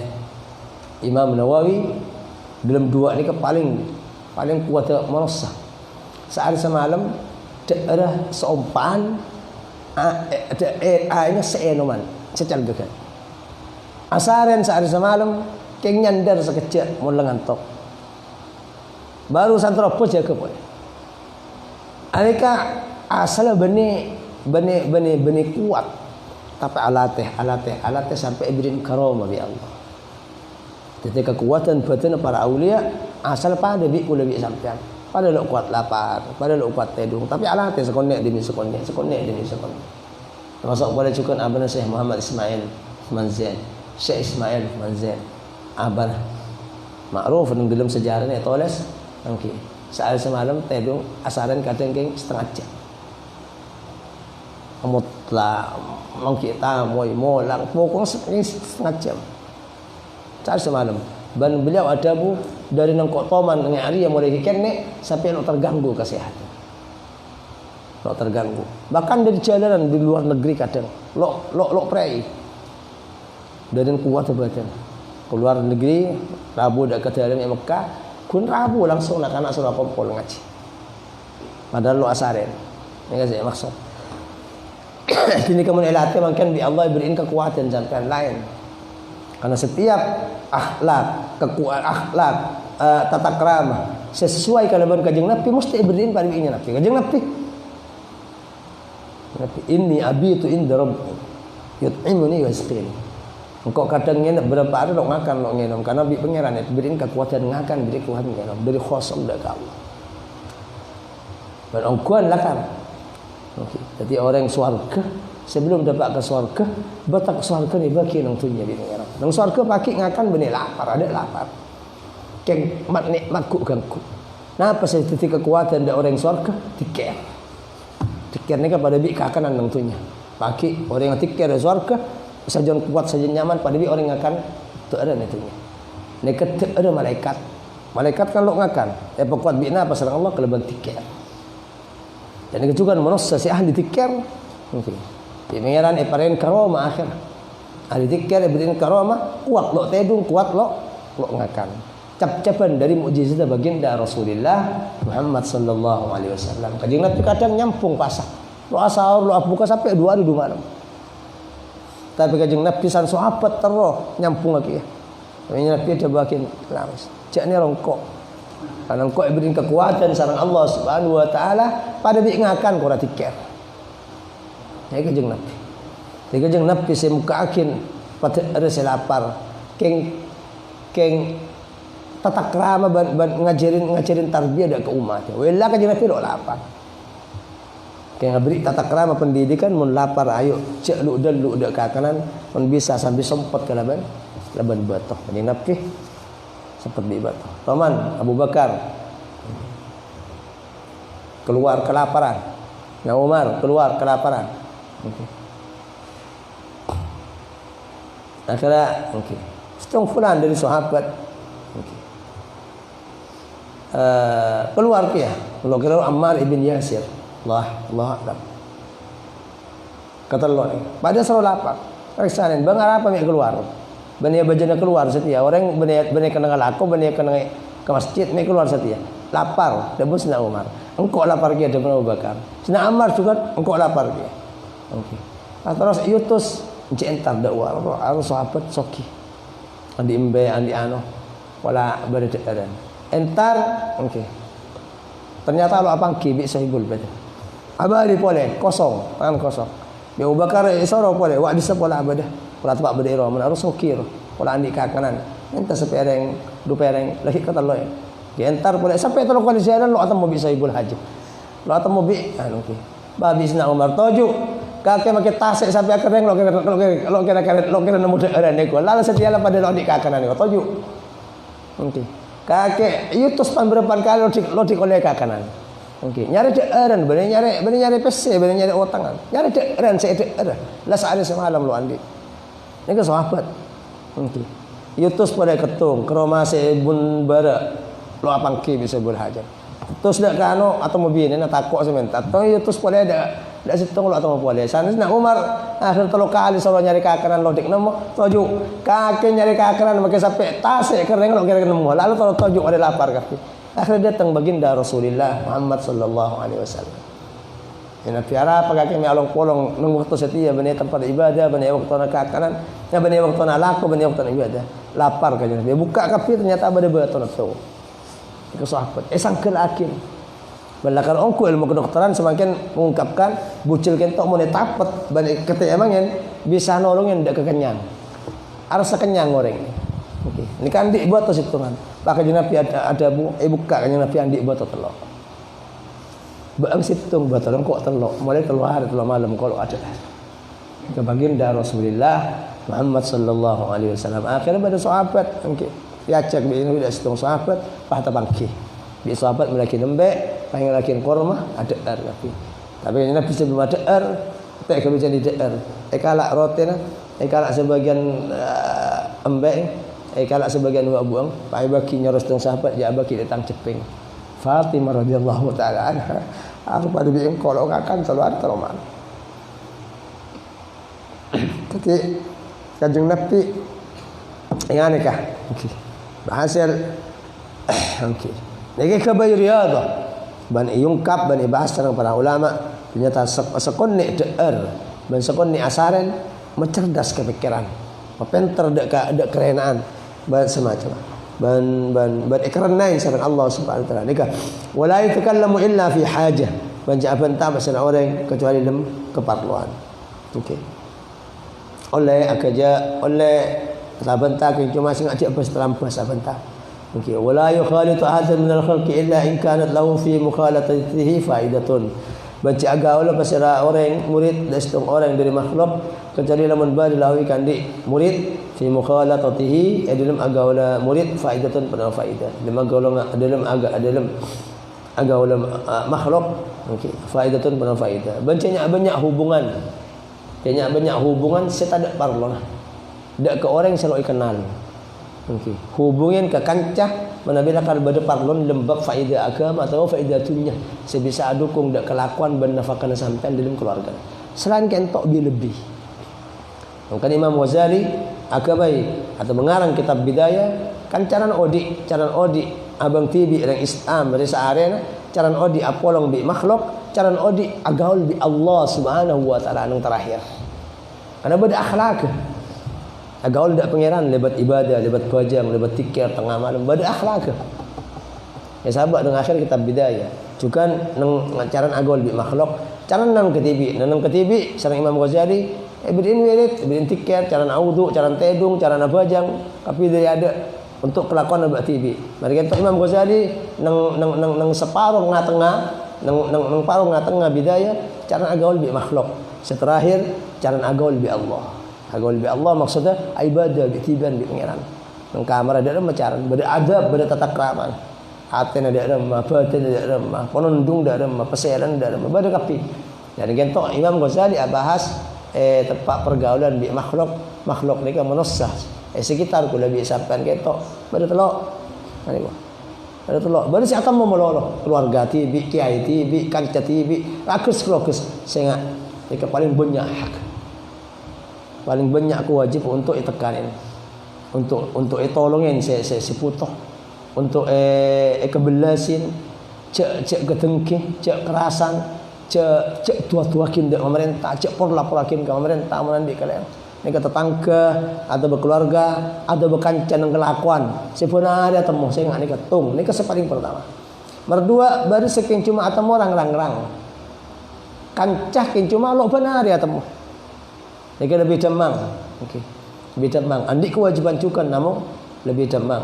Imam Nawawi dalam dua ini paling kuat merasa. Sehari semalam daerah seumpaan airnya seenoman secal dekat. Asaran sehari semalam keng nyandar sekejap mau ngantuk. Baru santropos jaga boleh. Alika asal benih bani kuat. Tapi alatih sampai ibrin karomah bi Allah. Jadi kekuatan batin para aulia asal pada bi kula bi sampean. Pada lo kuat lapar, pada lo kuat tedung, tapi alatih sekonek demi sekonek demi sekonek. Termasuk boleh cukup abang Syekh Muhammad Ismail Manzil, Syekh Ismail Manzil, abang makruf dalam sejarah ni tulis, okey. Saat semalam tedung asaran kadang keng setengah jam. Mutlak mengkita moi lang pokok setengah jam. Saat semalam ban beliau ada bu dari nangkok toman dengan hari yang mulai kene sampai lo terganggu kesehatan. Lo terganggu. Bahkan dari jalanan di luar negeri kadang lo pray. Dari kuat badan. Keluar negeri Rabu dak ke dalam Mekah, kun Rabu langsung nak anak sudah kumpul ngaji. Padahal lo asarin. Ini saya maksud. Kini kamu elatih mungkin bi Allah beriin kekuatan sampai lain. Karena setiap akhlak, tata krama sesuai kalaban Kanjeng Nabi mesti beriin pada biinya Nabi. Kanjeng Nabi inni abitu inda rabbi yut'imuni wa yasqini. Engkau kadang nginep berapa hari lo ngakan lo nginum karena bi pangeran itu beriin kekuatan ngakan beri kuat nginum beri khosong dak Allah. Berongkuan lakan. Okay. Jadi orang swarga sebelum dapat ke swarga, batak swarga ni bagi nang tunya bi pangeran. Nang swarga pagi ngakan benih lapar, ada lapar. Keng mat nikmat ku ganggu. Napa saya titik kekuatan dari orang swarga? Tiker. Tiker ni kepada bi kakanan nang tunya. Pagi orang yang tiker dari swarga saja kuat saja nyaman pada bi orang ngakan tu ada nitunya. Ni kata ada malaikat. Malaikat kan lo ngakan. Kuat bi napa sareng Allah kelebihan tiker. Dan itu juga manusia si ahli tikar mungkin di pangeran iparen karoma akhir ahli tikar ibrin karoma kuat lo tedung kuat lo ngakan cap-capan dari mukjizat baginda Rasulullah Muhammad sallallahu alaihi wasallam. Kanjeng Nabi kadang nyampung pasah lo asar lo buka sampai 2 hari 2 malam, tapi kanjeng Nabi san sahabat terus nyampung lagi ya. Kanjeng Nabi ada bagian laris jakne rongkok. Karena engkau beri kekuatan sareng Allah Subhanahu wa taala pada bi ngakan kora tiker. Ya Kanjeng Nabi. Kanjeng Nabi saya muka akin pada ada lapar. Keng tata krama ngajarin tarbiyah dak ke umat. Wala Kanjeng Nabi lo lapar. Keng beri tata krama pendidikan mun lapar ayo cek lu dak kakanan mun bisa sambil sempat ke laban batok. Kanjeng Nabi seperti itu. Paman Abu Bakar keluar kelaparan. Nah Umar keluar kelaparan. Okay. Akhirnya setengah fulan dari sahabat keluar dia. Keluar Ammar ibn Yasir. Allah Akbar. Kata Allah, pada selalu lapar. Reksanin, bang apa yang keluar? Bani bajana keluar setia orang bani kena laku bani kena ke masjid ni keluar setia lapar debus na Umar engkau lapar dia depan Abu Bakar sina Ammar juga engkau lapar dia okey terus yutus entar dakwah harus sahabat soki andi imbe andi ano wala berdekat entar okey ternyata lo apa ki bi sahibul bad abali boleh kosong tangan kosong bi Abu Bakar isoro boleh wa disepola abadah pula tempat berdiri mana harus okir pula andi kakanan enta sepereng dupereng lagi kata lo ya entar boleh sampai tolong kali jalan lo atau mau bisa ibul haji lo atau mau bi okey babi sina Umar toju kakek makai tasik sampai akhirnya lo kira nemu daerah neko lalu setialah pada lo di kakanan neko toju okey kakek yutus pan berapa kali lo di kolej kakanan okey nyari daerah bener nyari PC bener nyari otangan nyari daerah saya daerah lah sehari semalam lo andi. Ini ke sahabat. Okay. Yutus pada ketung keroma sebun bara lo apang ki bisa berhajar. Terus dak kano atau mobil ini takut semen. Atau yutus pada dak situng lo atau boleh. Sana nak Umar akhir 3 kali solo nyari kakanan lo dik nemu toju. Kakek nyari kakanan makai sampai tasik kering lo kira nemu. Lalu kalau toju ada lapar kaki. Akhirnya datang baginda Rasulullah Muhammad sallallahu alaihi wasallam. Ina piara pagake mi along polong nang waktu setia bani tempat ibadah bani waktu nak kakanan ya bani waktu nak laku bani waktu nak ibadah lapar kan dia buka kapi ternyata ada batu tu ke sahabat sangkel akin Belakar ongku ilmu kedokteran semakin mengungkapkan bucil kentok mau tapet bani ketik emangnya bisa nolongin ndak kekenyang. Harus kenyang goreng. Oke. Ini kan dik buat tos hitungan. Pakai Nabi ada buka kan Nabi andik buat telok. Bang situng buat telok kok telok. Mulai keluar telok malam kalau ada. Ke baginda Rasulullah Muhammad sallallahu alaihi wasallam. Akhirnya pada sahabat okey. Piacak bi ini sudah situng sahabat pahta bangki. Bi sahabat melaki nembe, panggil laki korma ada Nabi. Tapi Nabi sebelum ada tak kalau jadi DR. Kalak rotena, kalak sebagian embek, kalak sebagian buang, pai baki nyoros tong sahabat ya baki datang ceping. Fatimah radhiyallahu taala anha, aku pada biing kalau akan keluar teroman. Tapi Kanjeng Nabi yang aneh kah? Okey. Berhasil. Okey. Lagi khabar riyadah. Ban yungkap ban bahas tentang para ulama ternyata sekonni DR ban sekonni asaren mencerdas kepikiran. Penter dek kerenaan ban semacam. Ban ikranain sama Allah Subhanahu wa taala. Nika wala yatakallamu illa fi hajah. Ban jawaban tak pasal orang kecuali dalam keperluan. Okey. Oleh sabanta yang cuma sing ajak pas terampas sabanta. Okey, wala yukhalitu ahadan min al-khalqi illa in kanat lahu fi mukhalatatihi faidatun. Baca agaula pasal orang murid dastung orang dari makhluk kecuali lamun bari lawi kandi murid fi mukhalatatihi dalam agaula murid faidatun pada faidah. Dalam agaula makhluk okey, faidatun pada faidah. Banyak hubungan. Banyak hubungan saya tak ada parlo. Dak ke orang selalu kenal. Okey. Hubungin ke kancah manabila kal bade parlon lembab faedah agama atau faedah dunia. Sebisa dukung dak kelakuan ben nafakan sampean dalam keluarga. Selain kentok lebih. Mungkin Imam Ghazali akabai atau mengarang kitab Bidayah kan caran odi abang tibi orang Islam dari saarena caran odi apolong bi makhluk caran odi agaul bi Allah Subhanahu wa taala nang terakhir. Karena beda akhlak. Agaul dak pangeran lebat ibadah, lebat pajang, lebat tikir tengah malam, beda akhlak. Ya sahabat dengan akhir kitab Bidayah. Juga nang caran agaul bi makhluk, caran nang ketibi sareng Imam Ghazali bidin wirid, bidin tikir, caran audu, caran tedung, caran abajang, tapi dari ada untuk kelakuan abad tibi. Mari kita Imam Ghazali nang separuh ngatengah nang paruh ngatengah Bidayah caran agaul bi makhluk. Seterakhir caran agaul bi Allah. Agaul bi Allah maksudnya ibadah bi tiban bi pangeran. Nang kamar ada macaran, beradab, tata krama. Aten ada batin ada penundung ada peseran ada bada kapi. Jadi kentok Imam Ghazali bahas tempat pergaulan bi makhluk nika manusia. Sekitar kula bi sampean ketok bada telok. Ani ba. Bada telok. Bada si atam melolo keluarga tibi, kiai tibi, kanca tibi, rakus sehingga nika paling banyak hak. Paling banyak aku wajib untuk itekanin. Untuk tolongin si putoh. Untuk kebelasin, cek ketengki, cek kerasan, cek tua-tuakin dek pemerintah, cek porlaporakin ke pemerintah menandi kalian. Ini kata tetangga atau berkeluarga atau berkancan yang kelakuan. Sebenarnya temu saya nggak nikah tung. Ini paling pertama. Berdua baru sekian cuma atau orang rang-rang. Kancah kin cuma lo benar ya temu. Ini lebih demang. Okey. Lebih demang. Andi kewajiban juga namun lebih demang.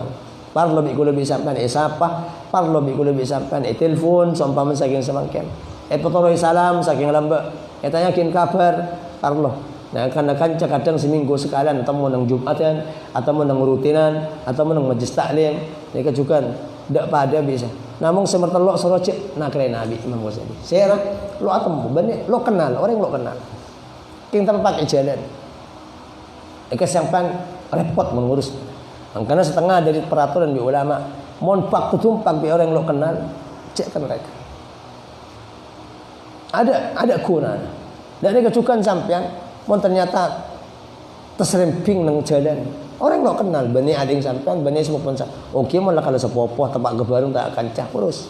Parlo bi ko lebih sampan siapa? Parlo bi ko lebih sampan telepon sampaian saking semangkem. Potoroy salam saking lamba. Tanyakin kabar parlo. Nah karena kanca kadang seminggu sekalian temu nang Jumatan atau nang rutinan atau nang majlis taklim. Mereka juga ndak pada bisa. Namun semertelok sorocek nak kira Nabi Imam Ghazali. Saya lo atemu benih lo kenal orang lo kenal. King tempat jalan. Sampan repot mengurus. Karena setengah dari peraturan di ulama, monpak tutumpak bi orang lo kenal, cek kan mereka. Ada kuna. Dan ini kecukan sampean, mon ternyata terseremping nang jalan. Orang lo kenal, bani ading sampean, bani semua pun oke malah kalau sepopoh tempat gebarung tak akan cah urus.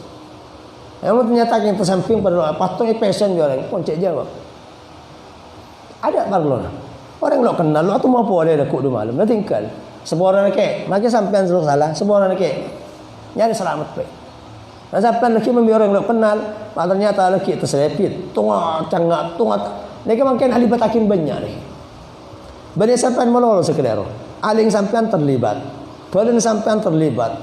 Yang ternyata yang tersamping pada patoi pesen bi orang, pun cek jawab. Ada parlon. Orang lo kenal lo atau mau apa ada kok malam, dah tinggal. Sebuah orang ke, macam sampean selalu salah. Sebuah orang ke, nyari selamat baik. Nah, sampai lagi membi orang lo kenal, ternyata lagi terselepit, tungat, cangak, tungat. Mereka makin alibat akin banyak nih. Banyak sampai melolo sekedar. Aling sampai terlibat, balen sampai terlibat.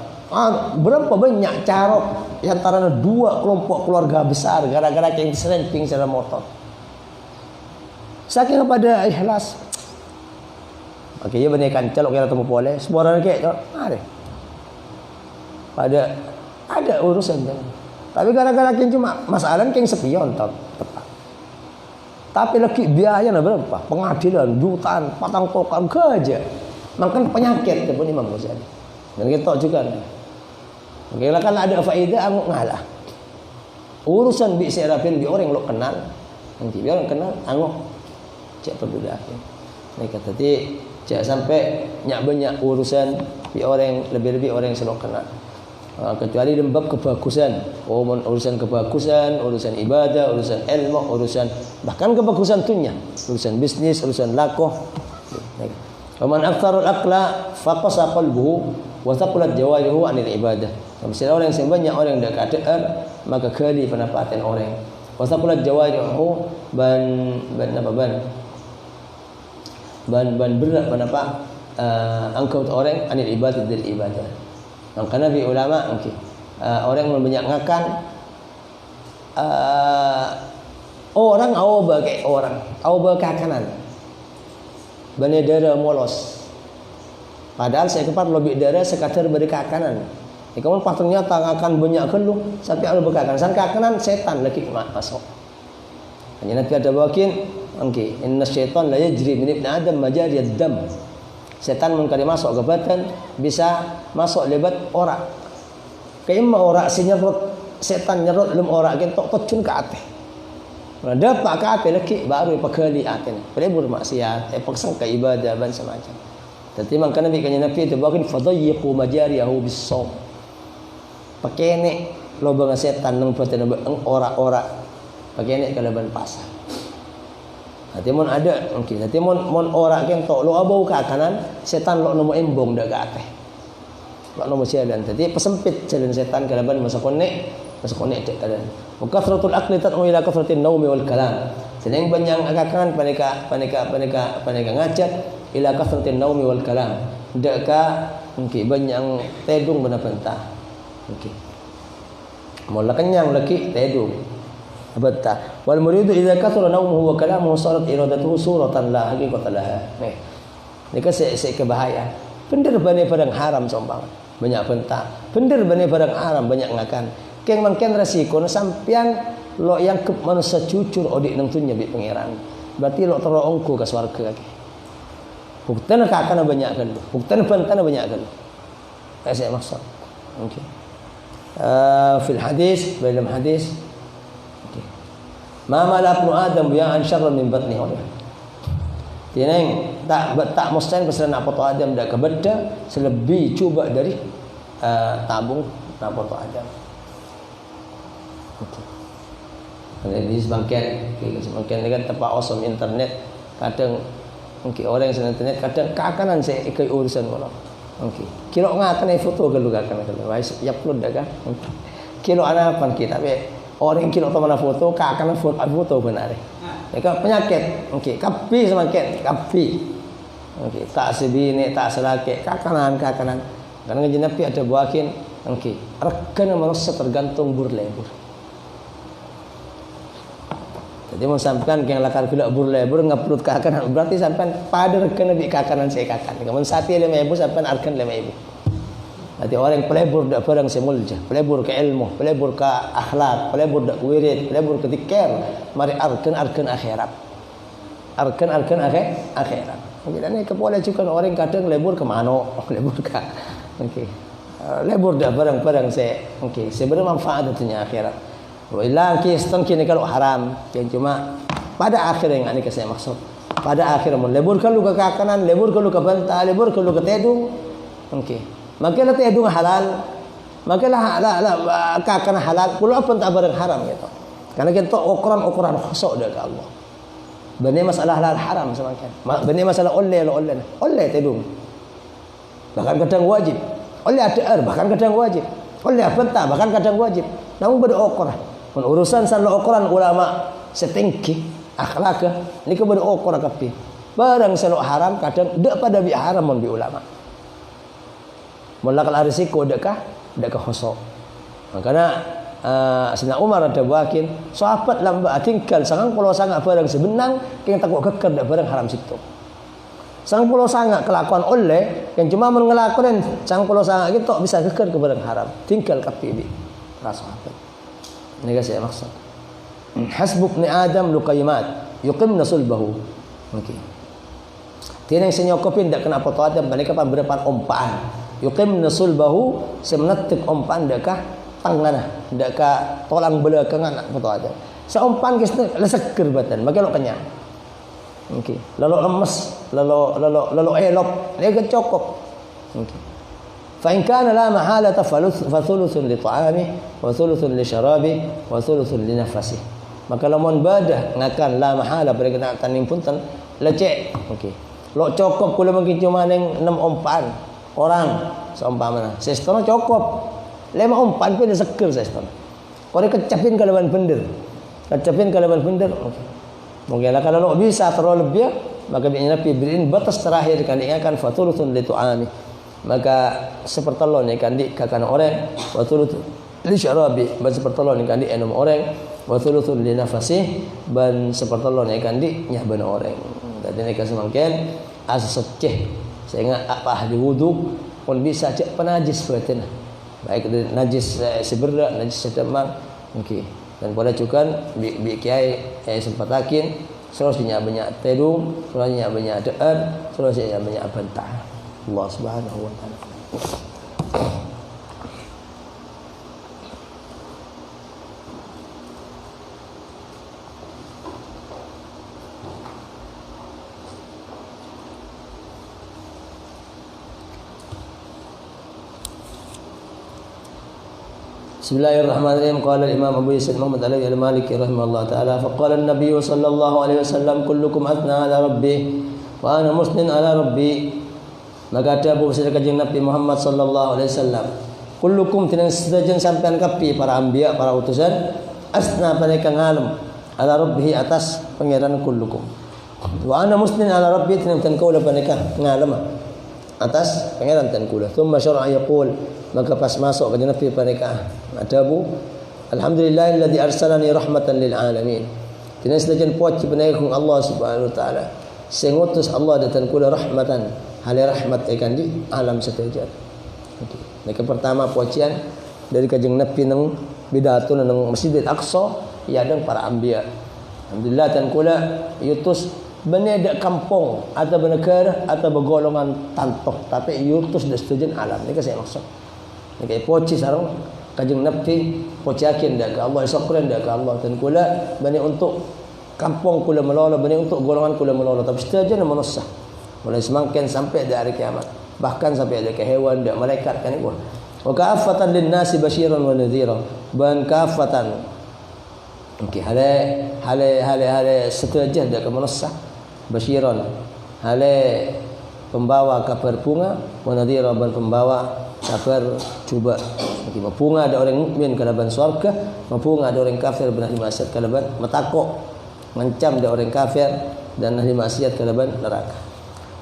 Berapa banyak carok antara dua kelompok keluarga besar gara-gara yang diseremping secara motor. Saking kepada ikhlas. Oke, ya benih kancel kira temu boleh. Semua orang kayak ada. Ada urusan. Tapi gara-gara keng cuma masalah keng sepion tepat. Tapi lagi biaya berapa? Pengadilan, jutaan, patang tokan gaja. Makan penyakit pun Imam Ghazali. Dan kita juga. Kira kan ada faedah anguk ngalah. Urusan bi serapin bi orang lo kenal. Nanti bi orang kenal anguk cek peduli. Mereka tadi cek sampai nyak banyak urusan bi orang lebih-lebih orang yang selalu kenal. Kecuali dalam bab kebagusan, urusan kebagusan, urusan ibadah, urusan ilmu, urusan bahkan kebagusan dunia, urusan bisnis, urusan lakoh. Faman aktsarul aqla faqasa qalbuhu wa thaqulat jawarihu anil ibadah. Misalnya orang yang banyak orang yang dak kadar maka gali pendapatan orang. Wa thaqulat jawarihu ban berat kenapa angkut orang anil ibadah dari ibadah. Maka Nabi ulama orang yang banyak ngakan orang bagai orang kakanan bani darah molos padahal saya kepat lebih darah sekadar beri kakanan kamu patungnya tangakan banyak keluh sampai Allah berkakanan san kakanan setan lagi masuk hanya Nabi ada bawakin inna syaitan la yajri min ibn adam majari dam. Setan mungkin masuk ke badan bisa masuk lebat orak. Kayak mau orak senyerut setan nyerut lem orak kentok tocun ke ate. Nah dapat ke ate lagi baru pekali ate. Pelebur maksiat, paksa ke ibadah dan semacam. Tapi mangkana bikanya Nabi itu bakin fadayyiqu majariyahu bis-shaum. Pakene lobang setan nang badan orak-orak. Pakene kalaban pasar. Nanti mon ada mungkin nanti mon orang kentok lo abau ke kanan setan lo nomo embong dak ke atas lo nomo jalan jadi pesempit jalan setan kalaban masa konek dek kadan mukasratul aqli tad'u ila kasratin naumi wal kalam sedang banyak akakan paneka ngajak ila kasratin naumi wal kalam dak ka mungkin banyak tedung benar-benar mungkin mola kenyang lagi tedung betul. Wal muridu idza kathara nawmuhu wa kalamuhu sarat iradatuhu suratan la haqiqatan laha. Ni kan kebahaya. Bener bani barang haram sombang. Banyak bentak. Bener bani barang haram banyak ngakan. Keng mangken resiko sampean lo yang ke manusia jujur odik nang tunya bi pangeran. Berarti lo tero ongko ke swarga lagi. Bukten kakana banyak kan. Bukten bantana banyak kan. Saya maksud. Okey. Fil hadis, dalam hadis Ma mala ibnu Adam yang syarra min batni oleh. Tineng tak mustahil pasal nak foto Adam dak kebeda selebih cuba dari tabung nak foto Adam. Okey. Jadi sebangkian ni kan tempat awesome internet kadang mungkin orang yang internet kadang kakanan saya ikut urusan malam. Okey. Kilo ngakan foto kalau kakanan kalau wais ya upload dah kan. Kilo ana apa kita tapi orang kilo teman foto akan foto benar. Mereka penyakit. Okey, kapi semakin kapi. Okey, tak sebini tak selake kakanan. Karena ngaji Nabi ada buakin. Okey, rekan manusia tergantung burlebur. Jadi mau sampaikan yang lakar gula burlebur ngaplut kakanan berarti sampai pada rekan Nabi kakanan saya kakan. Kamu sati 5,000 sampai arkan 5,000. Nanti orang pelebur dak barang semulja, pelebur ke ilmu, pelebur ke akhlak, pelebur dak wirid, pelebur ke zikir, mari arkan akhirat. Arkan akhirat. Okey, dan ini kepala juga orang kadang lebur ke mano, lebur ke. Okey. Lebur dak barang-barang saya. Okey, sebenarnya manfaatnya akhirat. Wailah kistan kini kalau haram, yang cuma pada akhir yang ini saya maksud. Pada akhir mun lebur kalau ke kanan, lebur kalau ke bantal, lebur kalau ke tedung. Okey. Makalah tedung halal, makalah kakana halal. Pulau apa tak barang haram gitu. Karena kita ukuran khusuk dari Allah. Bani masalah halal haram semakin. Bani masalah oleh tedung. Bahkan kadang wajib. Oleh ada bahkan kadang wajib. Oleh bentah bahkan kadang wajib. Namun berokor. Urusan salah ukuran ulama setinggi akhlak ni ke berokor kapi. Barang selok haram kadang dak pada bi haram mon bi ulama. Mulakal risiko dekkah khosok. Makanya Sayyidina Umar ada wakin sahabat lamba tinggal sangang pulau sangat barang sebenang yang takut keker dak barang haram situ. Sang pulau sangat kelakuan oleh yang cuma mengelakukan sang pulau sangat gitu bisa keker ke barang haram. Tinggal kapi di para sahabat. Ini saya maksud. Hasbuk ni Adam luqaymat yuqimna sulbahu. Okey. Tiada yang senyokopin dak kena foto Adam mereka pan berdepan ompaan. Yuqimna sulbahu semenetik ompaan dekah tanganah dekah tolang belakangan foto Adam. Seompan kisah leseker batan maka lo kenyang. Okey. Lalu lemes, lalu elok, dia kecokop. Okey. Fa in kana la mahala fa thuluthun li ta'amihi wa thuluthun li syarabihi wa thuluthun li nafasihi. Maka lamun badah ngakan la mahala pada kena tanim punten lecek. Okey. Lo cokop kula mungkin cuma ning 6 ompan orang seumpamana. Sestono cokop. 5 ompan pun seker sestono. Kore kecapin kalaban bender. Kecapin kalaban bender. Okey. Mungkin kalau lo bisa terlalu lebih maka biasanya Nabi beriin batas terakhir kan diingatkan fatulutun li tu'ami maka sepertelon ni kan dikakan orang watulutun li syarabi ban sepertelon ni kan di enam orang watulutun li nafasih ban sepertelon ni kan di nyahban orang. Jadi ni kasih mungkin asa seceh sehingga apa ahli wudu pun bisa cek penajis berarti baik najis seberat najis sedemang okey. Dan pada cukan bi kiai sempatakin selesainya banyak tedung, selesainya banyak dean, selesainya banyak bantah. Allah Subhanahu wa taala. Bismillahirrahmanirrahim. Qala al-Imam Abu Yusuf Muhammad Alawi al-Maliki rahimahullah taala faqala an-nabiy sallallahu alaihi wasallam kullukum athna ala rabbih wa ana musnin ala rabbi. Maka ada Abu Yusuf kanjeng Nabi Muhammad sallallahu alaihi wasallam kullukum tinang sedajan sampean kapi para anbiya para utusan asna mereka ngalem ala rabbih atas pangeran kullukum wa ana musnin ala rabbi tinang tan kaula mereka ngalem atas pangeran tan kula thumma syar'a yaqul maka pas masuk ke Nabi mereka adabu alhamdulillahilladzi arsalani rahmatan lil alamin. Kini sedajan puji penaiku Allah Subhanahu wa taala sing utus Allah datang kula rahmatan hal rahmat ikan di alam sedajan. Okey. Nek pertama pujian dari kanjeng Nabi nang pidato nang Masjidil Aqsa ya dan para anbiya. Alhamdulillah tan kula yutus beneda kampung atau benegara atau begolongan tantoh tapi yutus dah sedajan alam. Ni saya maksud. Nek puji sareng kanjeng Nabi pujiakin dak Allah syukran dak Allah dan kula bani untuk kampung kula melolo bani untuk golongan kula melolo tapi sedajan manusia mulai semakin sampai dari kiamat bahkan sampai ada ke hewan dak malaikat kan itu wa kafatan lin nasi basyiran wa nadhira ban kafatan okey hale sedajan dak manusia basyiran hale pembawa kabar bunga wa nadhira ban pembawa kabar cuba. Okey, mapunga ada orang mukmin kalaban surga, mapunga ada orang kafir ben ahli maksiat kalaban matakok. Ngancam ada orang kafir dan ahli maksiat kalaban neraka.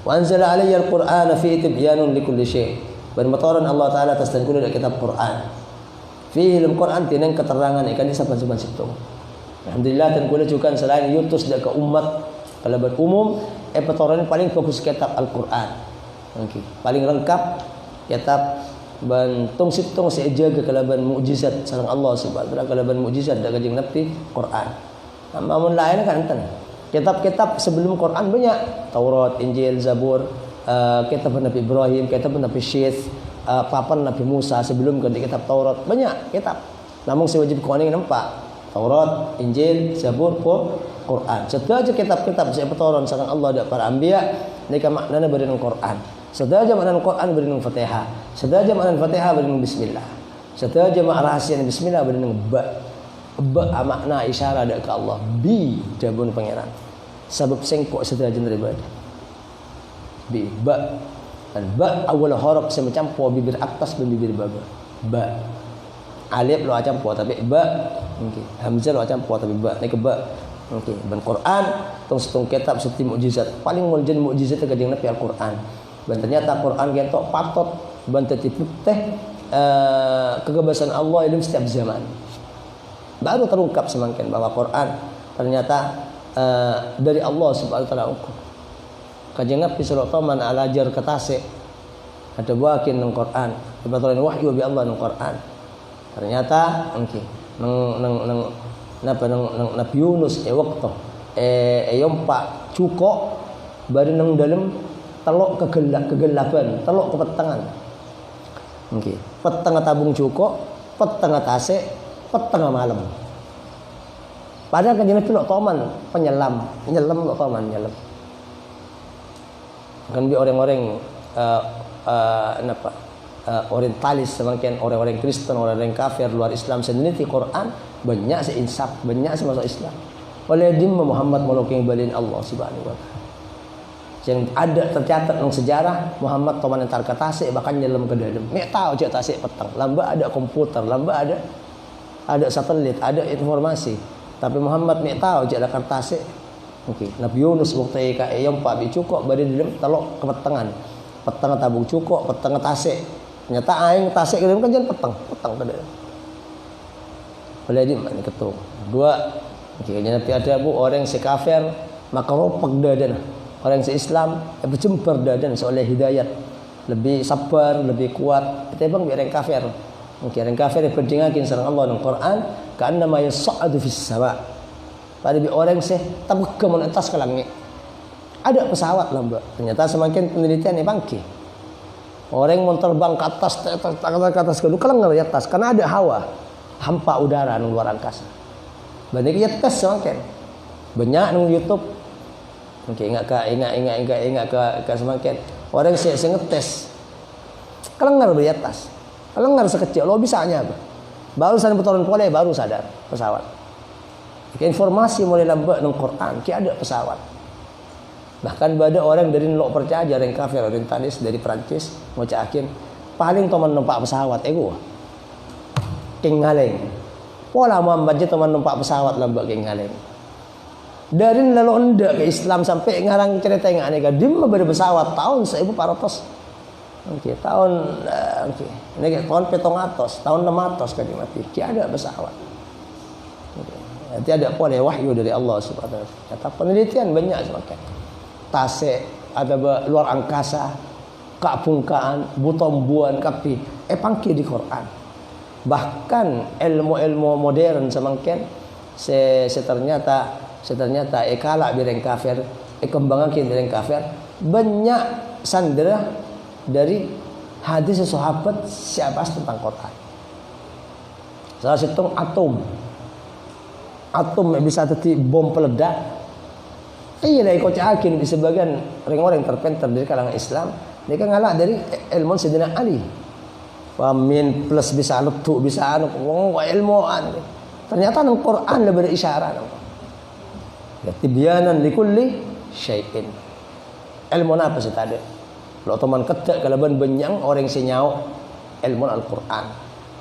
Wa anzala alayya al-Qur'ana fi tibyanun likulli syai'. Ben mataran Allah taala atas dan kula kitab Quran. Fi al-Quran tinang keterangan ikan di saban-saban situ. Alhamdulillah dan kula juga selain yutus dak ke umat kalaban umum pataran paling fokus kitab Al-Quran. Okey, paling lengkap kitab bantung situng sejaga kalaban mukjizat sareng Allah Subhanahu wa taala kalaban mukjizat dak kanjeng Nabi Quran. Amun lain kan enten. Kitab-kitab sebelum Quran banyak, Taurat, Injil, Zabur, kitab Nabi Ibrahim, kitab Nabi Syith, papan Nabi Musa sebelum ke kitab Taurat banyak kitab. Namun sewajib kau ini nampak Taurat, Injil, Zabur, Quran. Setiap kitab-kitab saya petoran sareng Allah dak para anbiya nika maknana berinan Quran. Sedaja makna Al-Quran beri dengan Fatihah. Sedaja makna Fatihah beri dengan Bismillah. Sedaja makna rahasia Bismillah beri dengan ba. Ba makna isyarat dak ke Allah. Bi jabun pangeran. Sebab sengkok sedaja daripada. Bi ba. Dan ba awal huruf semacam po bibir atas dan bibir bawah. Ba. alif lo macam po tapi ba okey hamzah lo macam po tapi ba ni ke ba okey ban Quran tong setong kitab seti mukjizat paling muljen mukjizat ke ding nabi Al-Quran ban ternyata Quran gentok patot ban tertipu teh kebebasan Allah dalam setiap zaman baru terungkap semangkin bahwa Quran ternyata dari Allah Subhanahu wa taala ukur kajeng nabi sallallahu alaihi wasallam alajar ketase ada wakin nang Quran kebetulan wahyu bi Allah nang Quran ternyata okey nang Nabi Yunus waktu yompa cuko bari nang dalem telok kegelapan telok kepetangan okey petengah tabung cuko petengah tase petengah malam padahal kan Nabi lo toman penyelam lo toman nyelam kan bi orang-orang orientalis semakin orang-orang Kristen, orang-orang kafir luar Islam sendiri Quran banyak seinsaf, banyak masuk Islam. Oleh dimma Muhammad moloking balin Allah Subhanahu wa taala. Yang ada tercatat dalam sejarah Muhammad toman antar ke tasik bahkan nyelam ke dalam. Mek tahu cak tasik petang. Lamba ada komputer, lamba ada satelit, ada informasi. Tapi Muhammad mek tahu cak ada tasik. Okey, Nabi Yunus waktu yang pak bicukok bari dalam telok ke petangan. Petang tabung cukok, petang tasik. Ternyata aing tasik ke dalam kan jangan petang ke dalam. Boleh di mana ketung. Dua, jika Nabi ada bu orang sekafir maka ropak dadan. Orang se-Islam berjemper dadan seoleh hidayat. Lebih sabar, lebih kuat. Kita bang biar orang kafir. Mungkin orang kafir yang berdingakin sareng Allah dalam Quran, ka'annama yas'adu fis sama'. Pada bi orang seh tabuk ke atas ke langit. Ada pesawat lah mbak. Ternyata semakin penelitian ini bangkit. Orang mau terbang ke atas ke lu kelengar di atas karena ada hawa, hampa udara di luar angkasa. Banyak ya tes semakin banyak di YouTube. Mungkin ingat ke semakin orang saya ngetes kelengar di atas, kelengar sekecil lo bisanya apa? Baru sadar betul boleh baru sadar pesawat. Informasi mulai lambat di Quran, ki ada pesawat. Bahkan pada orang dari nolak percaya orang kafir orientalis dari Prancis mau cakin paling teman numpak pesawat ego king ngaleng pola Muhammad je teman numpak pesawat lambak king ngaleng dari lalu enda ke Islam sampai ngarang cerita yang aneh dim pada pesawat tahun 1400 okey tahun okey ini tahun 700 tahun 600 kan mati ki ada pesawat nanti ada pola wahyu dari Allah Subhanahu wa taala kata penelitian banyak semakin tasik ada luar angkasa kapungkaan butombuan kapi pangki di Quran bahkan ilmu-ilmu modern semakin ternyata kalak bireng kafir kembangakin bireng kafir banyak sandera dari hadis sahabat siapa tentang Quran salah satu atom bisa jadi bom peledak. Iya lah ikut yakin di sebagian orang-orang terpenter dari kalangan Islam mereka ngalah dari ilmu Sayyidina Ali. Wamin plus bisa letuk bisa ilmuan. Ternyata nang Quran lebih isyarat. Ya tibyanan likulli syai'in. Ilmu apa sih tadi? Lo teman ketek kalau benyang orang senyau ilmu Al-Quran.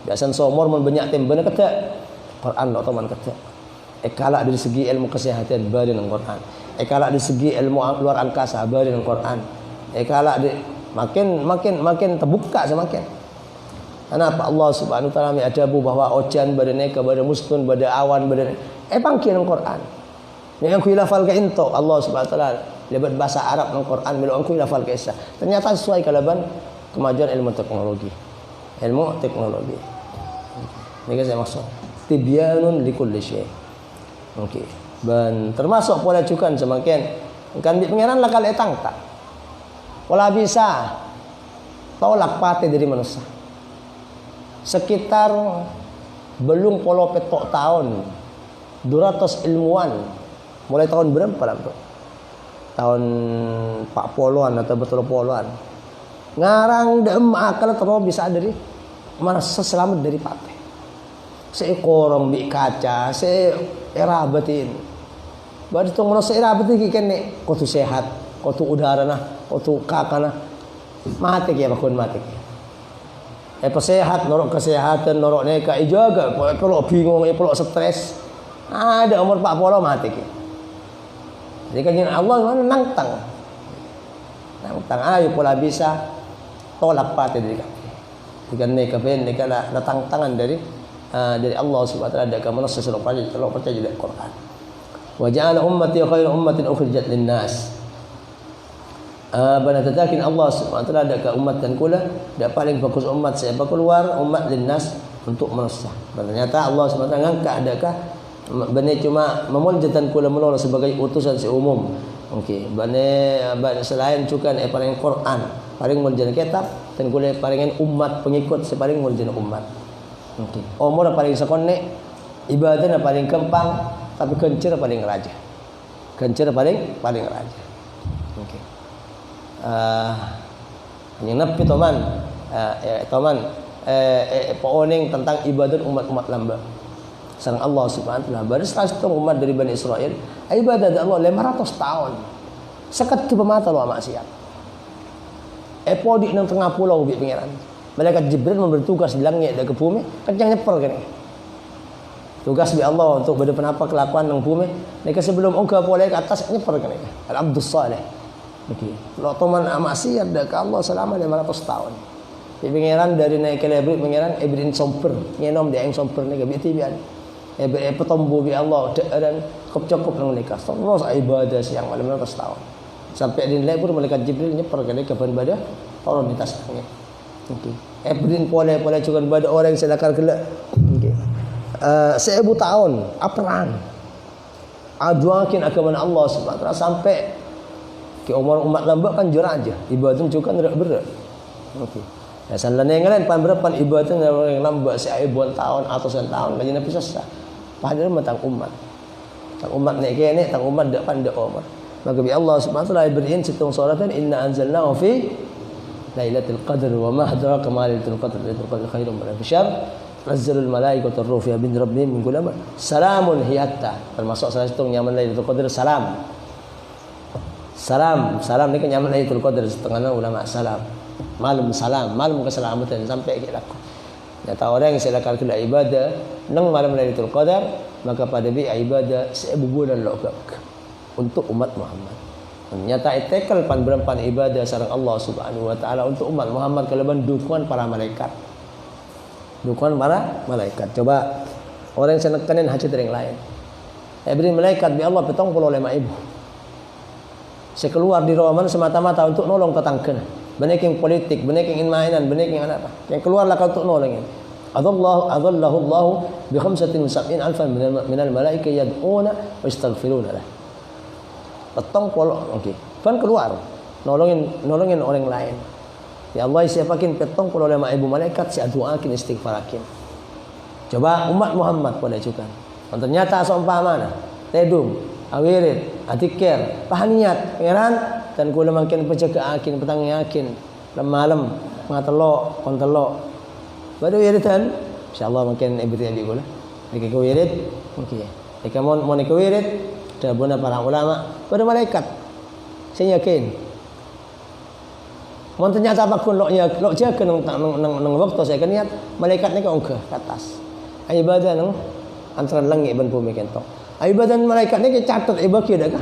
Biasanya somor mun banyak tembene ketek Quran lo teman ketek. Kalak dari segi ilmu kesehatan badan Al-Quran. Kalak dari segi ilmu luar angkasa badan Al-Quran. Kalak di makin terbuka semakin. Kenapa Allah Subhanahu wa taala mengajabu bahwa ojan badan ke badan mustun badan awan badan pangkin Al-Quran. Yang khilafal ka into Allah Subhanahu wa taala lebat bahasa Arab Al-Quran bila aku khilafal ka isa. Ternyata sesuai kalaban kemajuan ilmu teknologi. Ilmu teknologi. Ini saya maksud. Tibyanun likulli syai'. Okey. Dan termasuk pola cukan semakin kan pengiran lakal etang tak. Pola bisa tolak pati dari manusia. Sekitar belum polo petok tahun 200 ilmuwan mulai tahun berapa lah bro? Tahun 40-an atau betul puluhan ngarang dem akal terus bisa dari merasa selamat dari pati. Sekorong bi kaca, erabatin. Baru tu mana erabatin kene, kau tu sehat, kau tu udara nah, kau tu kakana, mati kia bakun mati kia. Pesehat, norok kesehatan, norok neka, jaga, pelok bingung, pelok stres. Ada umur 40 mati ke. Jadi kan Allah mana nangtang. Nangtang ayo pola bisa tolak pati dari kaki. Jika neka pen neka datang tangan dari Allah Subhanahu wa taala dekat manusia selalu percaya dengan Quran. Wa ja'ala ummati khairu ummatin ukhrijat lin-nas. Bana tatakin Allah Subhanahu wa taala dekat umat dan kula dak paling bagus umat saya keluar umat linnas untuk manusia. Ternyata Allah Subhanahu wa taala ngangkat adakah bani cuma memunjatan kula menolong sebagai utusan seumum. Okey, bani selain juga paling Quran, paling menjadi kitab dan kula paling umat pengikut sepaling menjadi umat. Okey. Umur paling sekonne, ibadah paling kempang, tapi kencer paling raja. Kencer paling raja. Okey. Yang nabi toman pooning tentang ibadat umat-umat lamba sareng Allah Subhanahu wa taala baris kastung umat dari Bani Israel ibadat Allah 500 tahun sekat tu pemata lo maksiat podi nang tengah pulau bi pangeran malaikat Jibril memberi tugas di langit dan ke bumi kencang nyeper kan tugas bi Allah untuk beda penapa kelakuan nang bumi nek sebelum engkau boleh ke atas nyeper kan al abdus saleh. Okey. Kalau teman maksiat dak Allah selama 500 tahun. Di pangeran dari naik ke level pangeran ibrin somper, ngenom dia yang somper ni gabi tibian. Petombo bi Allah dan cukup nang nikah. Terus ibadah siang malam 500 tahun. Sampai di level malaikat Jibril nyeper ke kapan badah turun di atas langit. Okey. Ibrin pola juga pada orang yang sedekar kelak. Okey. 1000 tahun perang. Aduakin agama Allah Subhanahu wa taala sampai ke umur umat lambat kan jurah aja ibadah juga tidak berat. Okey. Ya salah nengalan pan berapa ibadah yang lambat 1000 tahun atau 1 tahun kaji Nabi sesah. Padahal tentang umat. Tentang umat nek kene tentang umat dak pandai umat. Maka bi Allah Subhanahu wa taala beriin situng suratan inna anzalnahu fi lailatul qadr wa ma adraka ma lailatul qadr lailatul qadr khairum min alf syahr nazzalul malaikatu ruh fiha bin rabbihim min kulli amr salamun hiyatta termasuk salah satu nyaman lailatul qadr salam ni kan nyaman Lailatul Qadar setengah ulama salam. Malam salam, malam keselamatan sampai ke laku. Nyata orang yang silakan kena ibadah nang malam Lailatul Qadar maka pada bi ibadah 1000 bulan lokak untuk umat Muhammad. Nyata itekal pan berempan ibadah sareng Allah Subhanahu wa taala untuk umat Muhammad keleban dukungan para malaikat. Dukungan para malaikat. Coba orang yang senekanin hajat yang lain. Beri malaikat bi Allah 75,000. Saya keluar di Roman semata-mata untuk nolong tetangga. Beneking politik, beneking mainan, beneking apa. Yang keluarlah untuk nolongin. Adallahu Allah bi 75,000 minal malaika yad'una wa yastaghfiruna lah. Petong polo okey. Kan keluar nolongin orang lain. Ya Allah siapakin petong polo 5,000 malaikat saya doakin istighfarakin. Coba umat Muhammad pada juga. Ternyata seumpamana tedung awirid, atikir, pahaniat, pangeran dan kula makin penjaga akin, petang yakin, malam ngatelo, kontelo. Badu wiridan, insyaallah makin ibri abi kula. Nek ko wirid, okey. Nek mon ko wirid, dabuna para ulama, pada malaikat. Saya yakin. Mon ternyata bakun lo jaga nang waktu saya kan niat malaikat ni ke atas. Ibadah nang antara langit dan bumi kentok. Ibadah malaikat ni catat ibaki dah kah?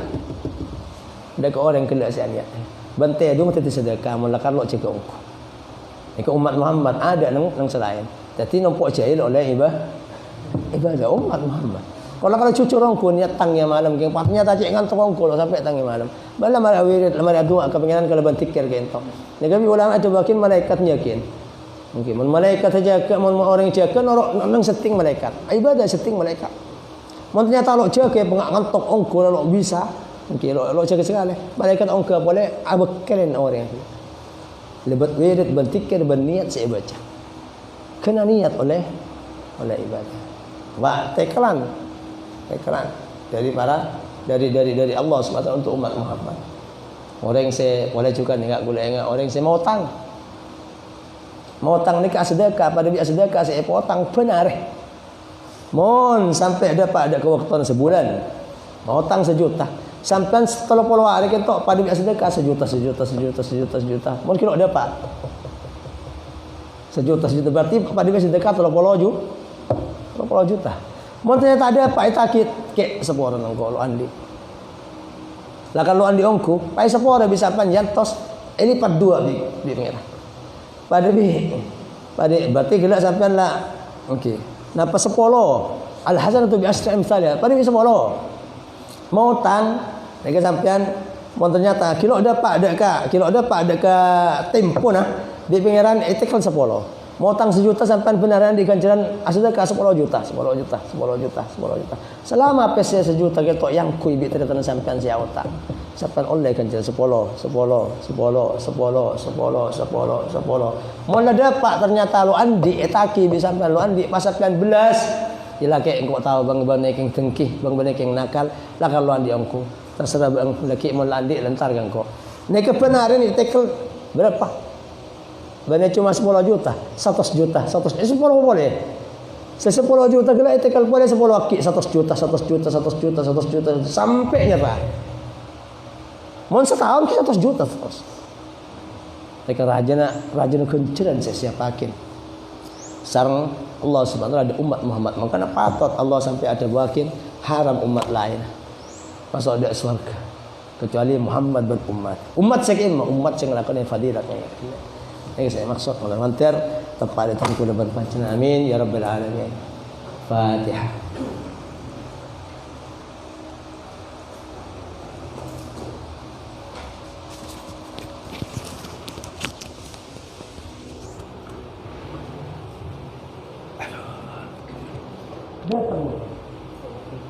Dah ke orang kelak saya lihat. Bantai tu mesti sedekah melakan lo jaga engkau. Ni ke umat Muhammad ada nang selain. Jadi nampak jahil oleh ibadah umat Muhammad. Kalau cucu orang pun niat tangnya malam ke patnya tak cek ngantuk orang sampai tangnya malam. Bala mara wirid mara doa ke pengenan kalau bantikir ke entok. Ni kami ulama tu bakin malaikat yakin. Mungkin malaikat saja ke orang jaga nang setting malaikat. Ibadah setting malaikat. Mun ternyata lo jaga pengak ngantuk ongko lo bisa. Okey lo jaga sekali. Malaikat ongko boleh abekelen orang. Lebat wirid bantikir berniat saya baca. Kena niat oleh ibadah. Wa tekalan dari Allah SWT untuk umat Muhammad. Orang yang saya boleh juga enggak boleh enggak orang yang saya mau tang nikah sedekah pada biasa sedekah saya potang benar. Mon sampai dapat ada kewaktuan sebulan. Mau tang 1 juta. Sampai 30 hari ketok pada biasa sedekah 1 juta. Mon kira dapat. Sejuta berarti Pak Dimas dekat 30 juta. Mau ternyata ada Pak Itakit ke sepora nang lo andi. Lah kalau andi ongku, Pak sepora bisa panjang tos lipat 2 di pengira. Pada berarti gila sampean lah. Oke. Napa 10? Al hasanatu bi asri amsalha. Pada 10. Mau tang nek sampean mau ternyata kilo dapat ada ka tempo nah. Di pengiran itu kan 10. Mau tang 1 juta sampai benaran di ganjaran sedekah 10 juta. Selama pesa 1 juta gitu yang kui bi ternyata sampean sia otak. Sampean oleh ganjaran 10. Mau dapat ternyata lu andi etaki bisa sampean lu andi pas sampean belas. Gila kayak engkau tahu bang yang dengki, bang yang nakal, lah kalau andi ongku. Terserah bang laki mau andi lantar engkau. Nek kebenaran itu tekel berapa? Banyak cuma 10 juta, 100 juta, 10 boleh. 10 juta gila itu kalau boleh 10 aki 100 juta sampai Pak. Mau setahun kita 100 juta terus. Mereka rajana kenceran saya siapakin. Sarang Allah Subhanahu wa taala umat Muhammad makanya patut Allah sampai ada wakin haram umat lain masuk di surga kecuali Muhammad dan umat saya umat yang lakukan fadilatnya. Ini saya maksud kalau manter tepat itu kuda berpancing amin ya rabbal alamin. Fatihah.